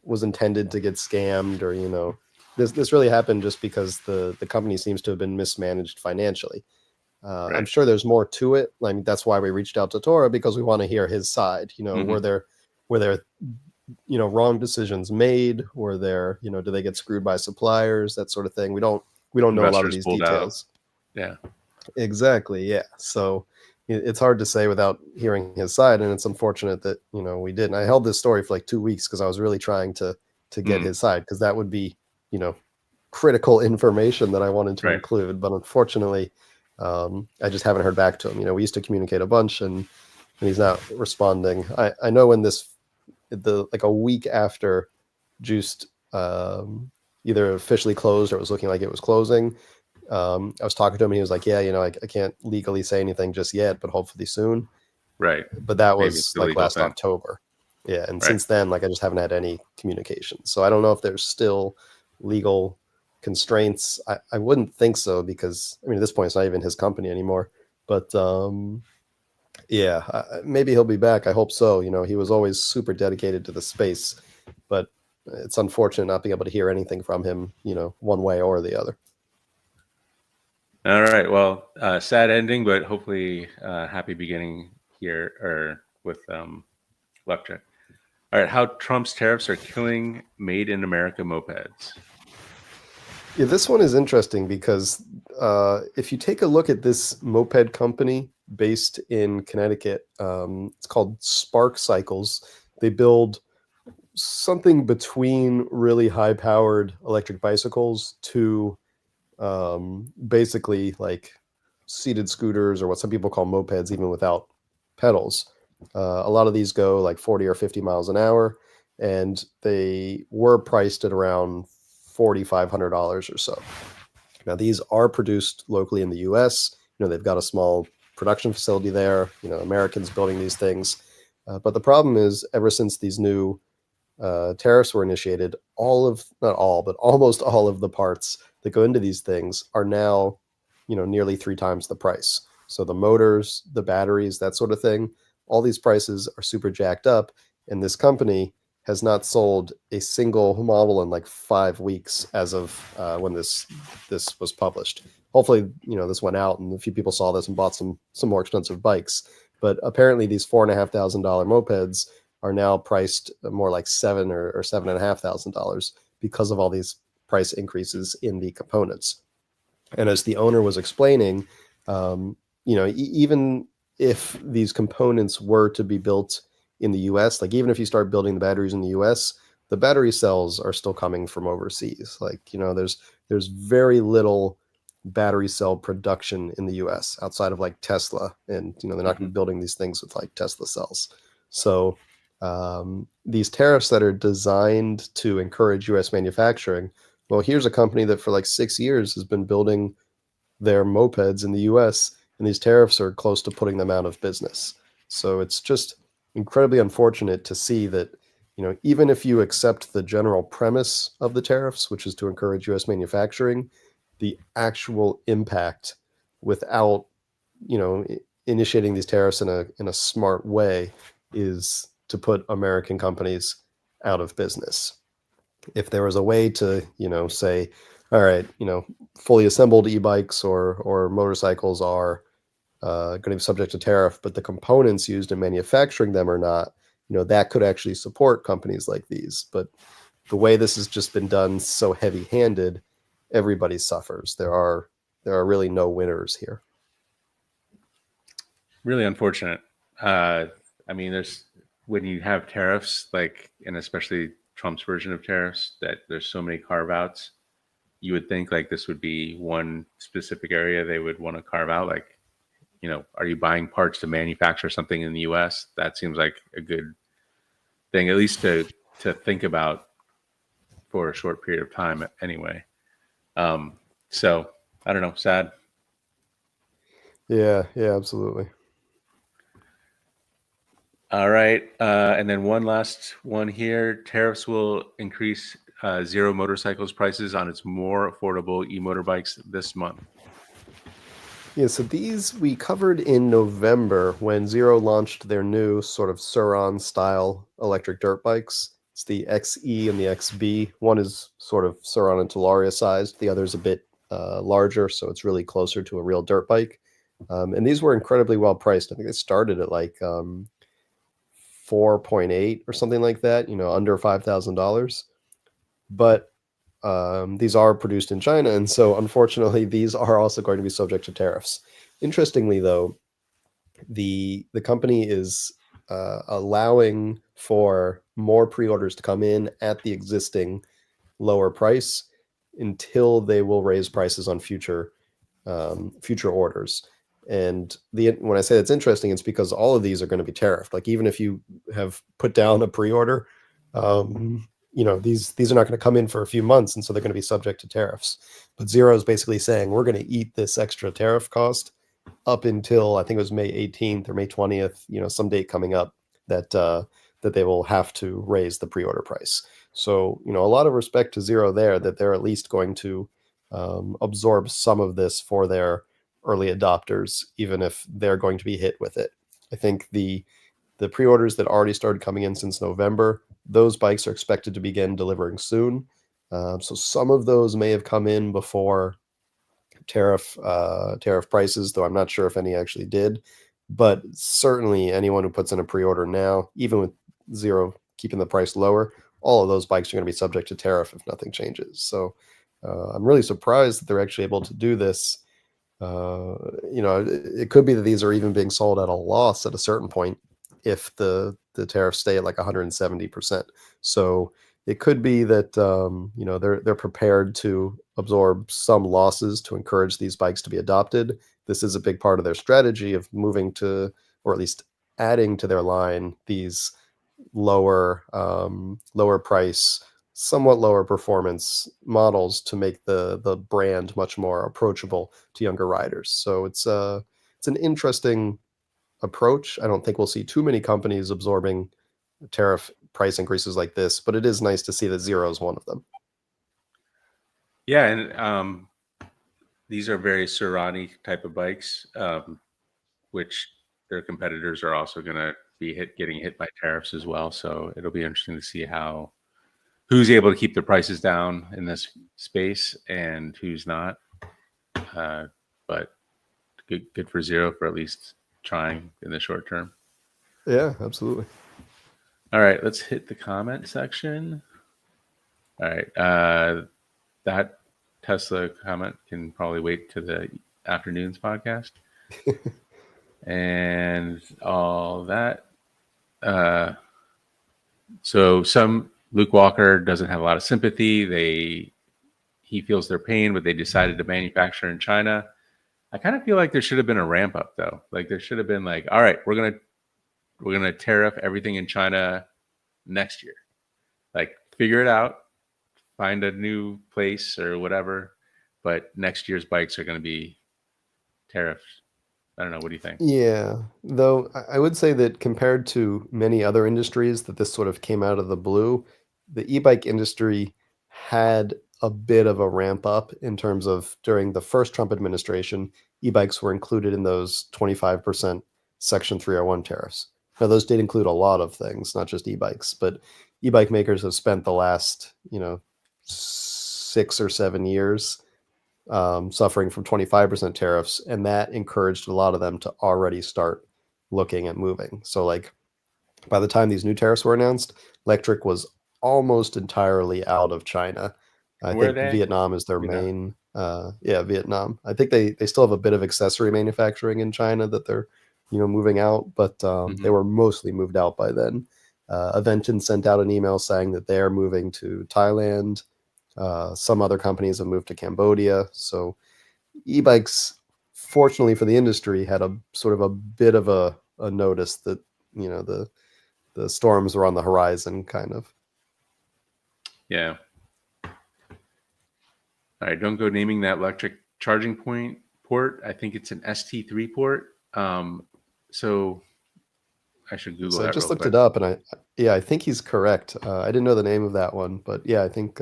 S1: was intended to get scammed or, this really happened just because the company seems to have been mismanaged financially. I'm
S2: right.
S1: sure there's more to it. I mean, that's why we reached out to Tora because we want to hear his side.
S2: Hmm.
S1: Were there wrong decisions made? Were there, do they get screwed by suppliers? That sort of thing. We don't know a lot of
S2: Investors
S1: these
S2: pulled out.
S1: details.
S2: Yeah.
S1: Exactly, yeah. So it's hard to say without hearing his side, and it's unfortunate that we didn't. I held this story for like 2 weeks because I was really trying to get
S2: Mm,
S1: his side because that would be you know critical information that I wanted to
S2: right.
S1: include. But unfortunately, I just haven't heard back to him. We used to communicate a bunch, and he's not responding. I know when the like a week after Juiced either officially closed or it was looking like it was closing. I was talking to him and he was like, yeah, I can't legally say anything just yet, but hopefully soon.
S2: Right.
S1: But that
S2: Maybe it's
S1: was
S2: the
S1: like
S2: legal
S1: last
S2: thing.
S1: October. Yeah. And
S2: Right.
S1: since then, like I just haven't had any communication. So I don't know if there's still legal constraints. I wouldn't think so because, I mean, at this point, it's not even his company anymore. But yeah, maybe he'll be back. I hope so. He was always super dedicated to the space, but it's unfortunate not being able to hear anything from him, one way or the other.
S2: All right. Well, sad ending, but hopefully happy beginning here or with Lectric. All right. How Trump's tariffs are killing made in America mopeds.
S1: Yeah, this one is interesting because if you take a look at this moped company based in Connecticut, it's called Spark Cycles. They build something between really high-powered electric bicycles to basically like seated scooters or what some people call mopeds, even without pedals. A lot of these go like 40 or 50 miles an hour, and they were priced at around $4,500 or so. Now, these are produced locally in the US. They've got a small production facility there, Americans building these things. But the problem is, ever since these new tariffs were initiated, not all, but almost all of the parts that go into these things are now, nearly 3 times the price. So the motors, the batteries, that sort of thing, all these prices are super jacked up. And this company has not sold a single model in like 5 weeks as of when this was published. Hopefully, this went out and a few people saw this and bought some more expensive bikes. But apparently, these $4,500 mopeds are now priced more like $7,000 or $7,500 because of all these price increases in the components. And as the owner was explaining, even if these components were to be built in the U.S., like even if you start building the batteries in the U.S., the battery cells are still coming from overseas. Like there's very little battery cell production in the U.S. outside of like Tesla, and they're not going to
S2: Hmm.
S1: be building these things with like Tesla cells. So these tariffs that are designed to encourage U.S. manufacturing. Well, here's a company that for like 6 years has been building their mopeds in the US, and these tariffs are close to putting them out of business. So it's just incredibly unfortunate to see that, even if you accept the general premise of the tariffs, which is to encourage US manufacturing, the actual impact without, initiating these tariffs in a smart way is to put American companies out of business. If there was a way to, say, all right, fully assembled e-bikes or motorcycles are going to be subject to tariff, but the components used in manufacturing them are not, that could actually support companies like these. But the way this has just been done so heavy-handed, everybody suffers. There are really no winners here.
S2: Really unfortunate. I mean, there's when you have tariffs, like, and especially Trump's version of tariffs, that there's so many carve outs. You would think like this would be one specific area they would want to carve out. Like, are you buying parts to manufacture something in the U.S.? That seems like a good thing, at least to think about for a short period of time, anyway. So I don't know, sad.
S1: Yeah, absolutely.
S2: All right. And then one last one here. Tariffs will increase Zero Motorcycles prices on its more affordable e-motorbikes this month.
S1: Yeah, so these we covered in November when Zero launched their new sort of Suron style electric dirt bikes. It's the XE and the XB. One is sort of Suron and Talaria sized, the other's a bit larger, so it's really closer to a real dirt bike. And these were incredibly well priced. I think they started at like 4.8 or something like that, under $5,000. But these are produced in China, and so unfortunately, these are also going to be subject to tariffs. Interestingly, though, the company is allowing for more pre-orders to come in at the existing lower price until they will raise prices on future orders. And when I say that's interesting, it's because all of these are going to be tariffed. Like even if you have put down a pre-order, these are not going to come in for a few months, and so they're going to be subject to tariffs. But Zero is basically saying we're going to eat this extra tariff cost up until I think it was May 18th or May 20th, some date coming up that they will have to raise the pre-order price. So, a lot of respect to Zero there that they're at least going to absorb some of this for their early adopters, even if they're going to be hit with it. I think the pre-orders that already started coming in since November, those bikes are expected to begin delivering soon. So some of those may have come in before tariff prices, though I'm not sure if any actually did. But certainly anyone who puts in a pre-order now, even with Zero keeping the price lower, all of those bikes are going to be subject to tariff if nothing changes. So I'm really surprised that they're actually able to do this. It could be that these are even being sold at a loss at a certain point if the tariffs stay at like 170%. So it could be that they're prepared to absorb some losses to encourage these bikes to be adopted. This is a big part of their strategy of moving to, or at least adding to their line, these lower price, somewhat lower performance models to make the brand much more approachable to younger riders. So it's an interesting approach. I don't think we'll see too many companies absorbing tariff price increases like this, but it is nice to see that Zero is one of them.
S2: Yeah, and these are very Surani type of bikes, which their competitors are also going to be getting hit by tariffs as well. So it'll be interesting to see who's able to keep their prices down in this space and who's not. But good for Zero for at least trying in the short term.
S1: Yeah, absolutely.
S2: All right, let's hit the comment section. All right, that Tesla comment can probably wait to the afternoon's podcast. And all that. So some Luke Walker doesn't have a lot of sympathy. He feels their pain, but they decided to manufacture in China. I kind of feel like there should have been a ramp up though. Like there should have been like, all right, we're gonna tariff everything in China next year. Like figure it out, find a new place or whatever. But next year's bikes are going to be tariffed. I don't know. What do you think?
S1: Yeah, though I would say that compared to many other industries that this sort of came out of the blue, the e-bike industry had a bit of a ramp up in terms of during the first Trump administration, e-bikes were included in those 25% Section 301 tariffs. Now, those did include a lot of things, not just e-bikes, but e-bike makers have spent the last, 6 or 7 years suffering from 25% tariffs, and that encouraged a lot of them to already start looking at moving. So, like, by the time these new tariffs were announced, Lectric was almost entirely out of China. I
S2: Where are
S1: think
S2: they?
S1: Vietnam is their
S2: You know?
S1: main. Yeah, Vietnam. I think they still have a bit of accessory manufacturing in China that they're moving out, but they
S2: Mm-hmm.
S1: were mostly moved out by then. Aventon sent out an email saying that they're moving to Thailand. Some other companies have moved to Cambodia. So e-bikes, fortunately for the industry, had a sort of a bit of a notice that the storms were on the horizon, kind of.
S2: Yeah. All right. Don't go naming that Lectric charging point port. I think it's an ST3 port. So I should Google
S1: So I
S2: that
S1: just
S2: real
S1: looked
S2: quick.
S1: it up, and I think he's correct. I didn't know the name of that one, but yeah, I think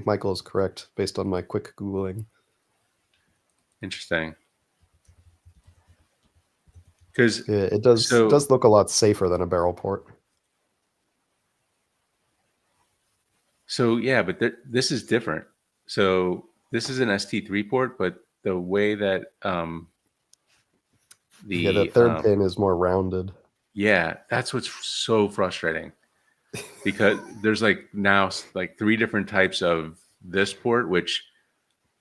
S1: Michael is correct based on my quick Googling.
S2: Interesting. Because
S1: Yeah, it does
S2: so
S1: look a lot safer than a barrel port.
S2: yeah, but this is different. So this is an ST3 port, but the way that
S1: Yeah, the
S2: the
S1: third pin is more rounded.
S2: yeah, that's what's so frustrating, because there's like now like 3 different types of this port, which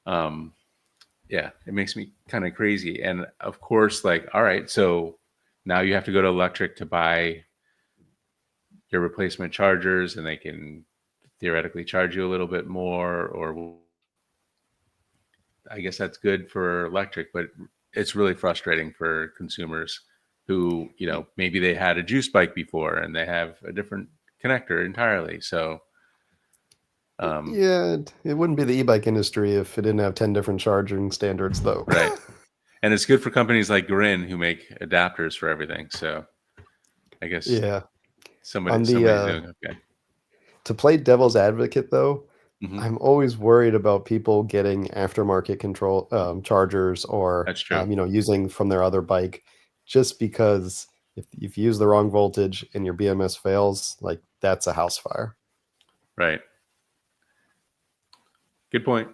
S2: um yeah, it makes me kind of crazy. And of course, like, all right, so now you have to go to Lectric to buy your replacement chargers, and they can theoretically charge you a little bit more, or I guess that's good for Lectric, but it's really frustrating for consumers who, maybe they had a juice bike before and they have a different connector entirely. So, um,
S1: Yeah, it wouldn't be the e-bike industry if it didn't have 10 different charging standards, though.
S2: right. And it's good for companies like Grin who make adapters for everything. So I guess
S1: Yeah. On
S2: somebody's doing okay.
S1: to play devil's advocate, though,
S2: Hmm.
S1: I'm always worried about people getting aftermarket control chargers or
S2: That's true.
S1: using from their other bike, just because if you use the wrong voltage and your BMS fails, like that's a house fire.
S2: Right. Good point.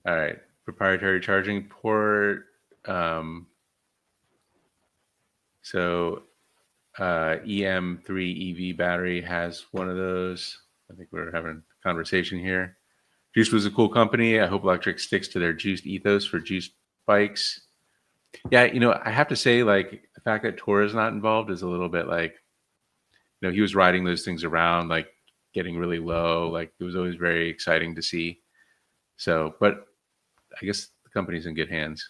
S2: All right. Proprietary charging port. Um, so EM3 EV battery has one of those. I think we're having a conversation here. Juice was a cool company. I hope Electric sticks to their juiced ethos for juiced bikes. Yeah, I have to say, like, the fact that Tor is not involved is a little bit like, he was riding those things around, like getting really low. Like, it was always very exciting to see. So, but I guess the company's in good hands.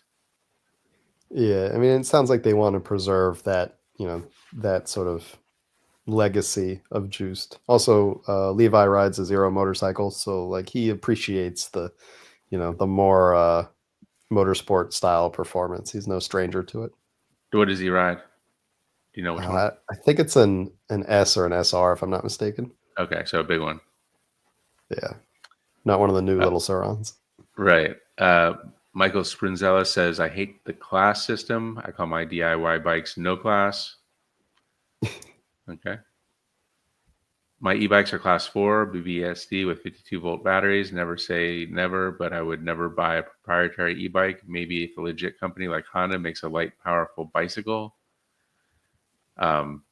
S1: Yeah, I mean, it sounds like they want to preserve that sort of legacy of Juiced. Also, Levi rides a zero motorcycle, so like he appreciates the more motorsport style performance. He's no stranger to it.
S2: What does he ride? Do you know which one?
S1: I think it's an S or an SR, if I'm not mistaken.
S2: Okay, so a big one.
S1: Yeah, not one of the new
S2: Uh,
S1: little Surons.
S2: right. Michael Sprinzella says, I hate the class system. I call my DIY bikes no class. Okay. My e-bikes are class 4, BBSD with 52-volt batteries. Never say never, but I would never buy a proprietary e-bike. Maybe if a legit company like Honda makes a light, powerful bicycle. Um,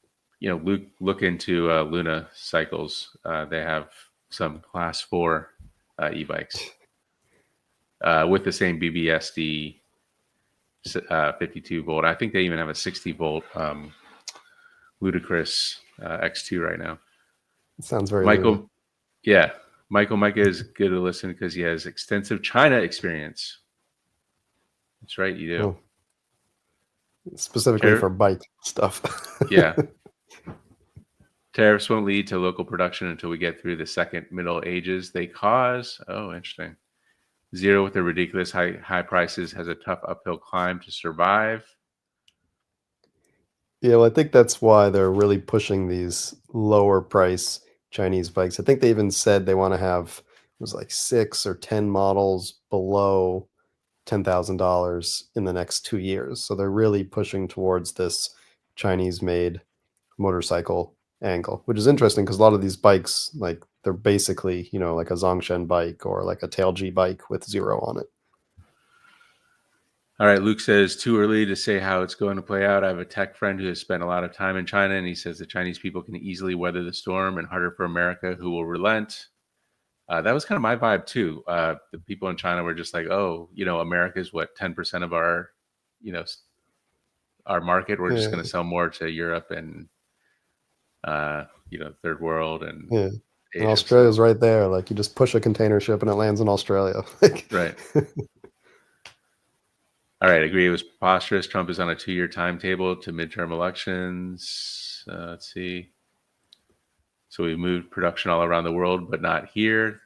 S2: look into Luna Cycles. They have some class 4 e-bikes with the same BBSD 52 volt. I think they even have a 60 volt Ludicrous X2 right now.
S1: It sounds very Luna.
S2: Michael, yeah, Michael Micah is good to listen because he has extensive China experience. That's right, you do.
S1: Oh, specifically for bike stuff.
S2: Yeah. Tariffs won't lead to local production until we get through the second Middle Ages. They cause, oh, interesting. Zero with the ridiculous high prices has a tough uphill climb to survive.
S1: Yeah, well, I think that's why they're really pushing these lower price Chinese bikes. I think they even said they want to have it was like 6 or 10 models below $10,000 in the next 2 years. So they're really pushing towards this Chinese made motorcycle angle, which is interesting because a lot of these bikes, like they're basically, like a Zongshen bike or like a Tail G bike with zero on it.
S2: All right, Luke says too early to say how it's going to play out. I have a tech friend who has spent a lot of time in China, and he says the Chinese people can easily weather the storm, and harder for America, who will relent. That was kind of my vibe too. The people in China were just like, "Oh, America is what 10% of our, you know, our market. We're just going
S1: Yeah,
S2: to sell more to Europe and, third world and
S1: yeah. And
S2: Asia." So
S1: Australia's right there. Like you just push a container ship and it lands in Australia. Like,
S2: right. All right, I agree. It was preposterous. Trump is on a 2-year timetable to midterm elections. Let's see. So we moved production all around the world, but not here.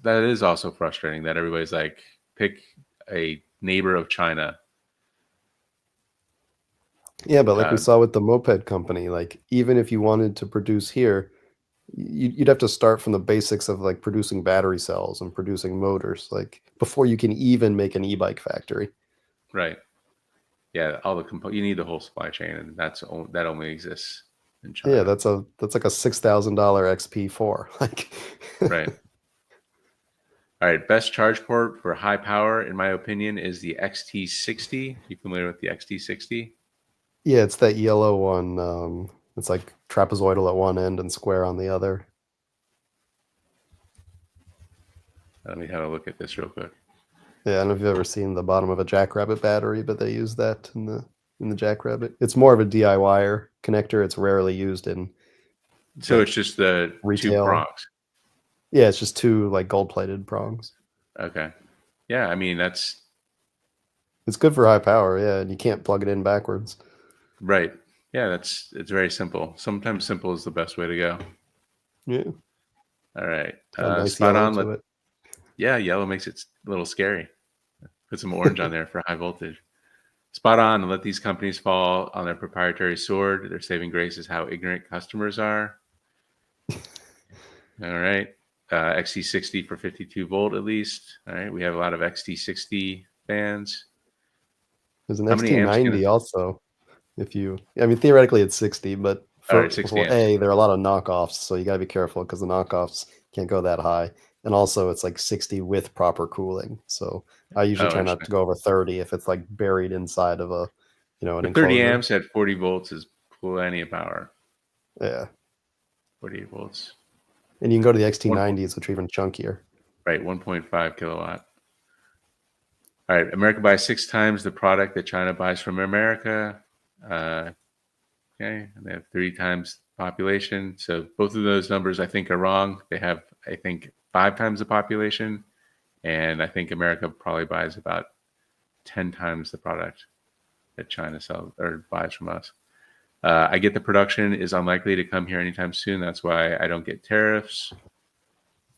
S2: that is also frustrating that everybody's like, pick a neighbor of China.
S1: Yeah, but like we saw with the moped company, like even if you wanted to produce here, you'd have to start from the basics of like producing battery cells and producing motors, like before you can even make an e-bike factory.
S2: Right. Yeah, all the you need the whole supply chain, and that only exists in China.
S1: Yeah, that's like a $6,000 XP4. Like,
S2: right. All right, best charge port for high power, in my opinion, is the XT60. You familiar with the XT60?
S1: Yeah, it's that yellow one. It's like trapezoidal at one end and square on the other.
S2: Let me have a look at this real quick.
S1: Yeah, I don't know if you've ever seen the bottom of a Jackrabbit battery, but they use that in the Jackrabbit. It's more of a DIY connector. It's rarely used in.
S2: So it's just the
S1: retail.
S2: 2 prongs.
S1: Yeah, it's just 2 like gold-plated prongs.
S2: Okay. Yeah, I mean it's
S1: good for high power. Yeah, and you can't plug it in backwards.
S2: Right. Yeah, it's very simple. Sometimes simple is the best way to go.
S1: Yeah.
S2: All right.
S1: Nice
S2: spot
S1: yellow
S2: on.
S1: to it.
S2: Yeah, yellow makes it a little scary. Put some orange on there for high voltage. Spot on. And let these companies fall on their proprietary sword. Their saving grace is how ignorant customers are. All right. XT60 for 52 volt at least. All right. We have a lot of XT60 fans.
S1: There's an XT90 also. Theoretically it's 60, but
S2: for 60 amps.
S1: there are a lot of knockoffs, so you got to be careful because the knockoffs can't go that high. And also it's like 60 with proper cooling. So I usually try not to go over 30 if it's like buried inside of an enclosure.
S2: 30 amps at 40 volts is plenty of power.
S1: Yeah.
S2: 48 volts.
S1: And you can go to the XT90s, which are even chunkier.
S2: Right, 1.5 kilowatt. All right, America buys 6 times the product that China buys from America. Okay, and they have 3 times population. So both of those numbers, I think, are wrong. They have, I think, 5 times the population. And I think America probably buys about 10 times the product that China sells or buys from us. I get the production is unlikely to come here anytime soon. That's why I don't get tariffs.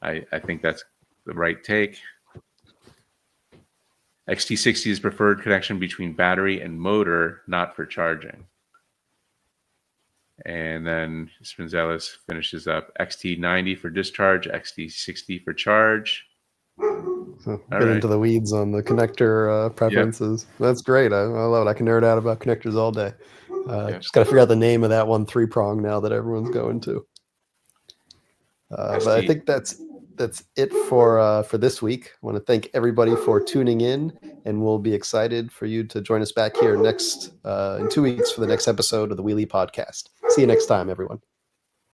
S2: I think that's the right take. XT60 is preferred connection between battery and motor, not for charging. And then Spinzellis finishes up XT90 for discharge, XT60 for charge.
S1: So get into the weeds on the connector preferences. Yep. That's great. I love it. I can nerd out about connectors all day. Just got to figure out the name of that one 3-prong now that everyone's going to. But I think that's it for this week. I want to thank everybody for tuning in, and we'll be excited for you to join us back here in 2 weeks for the next episode of the Wheelie Podcast. See you next time, everyone.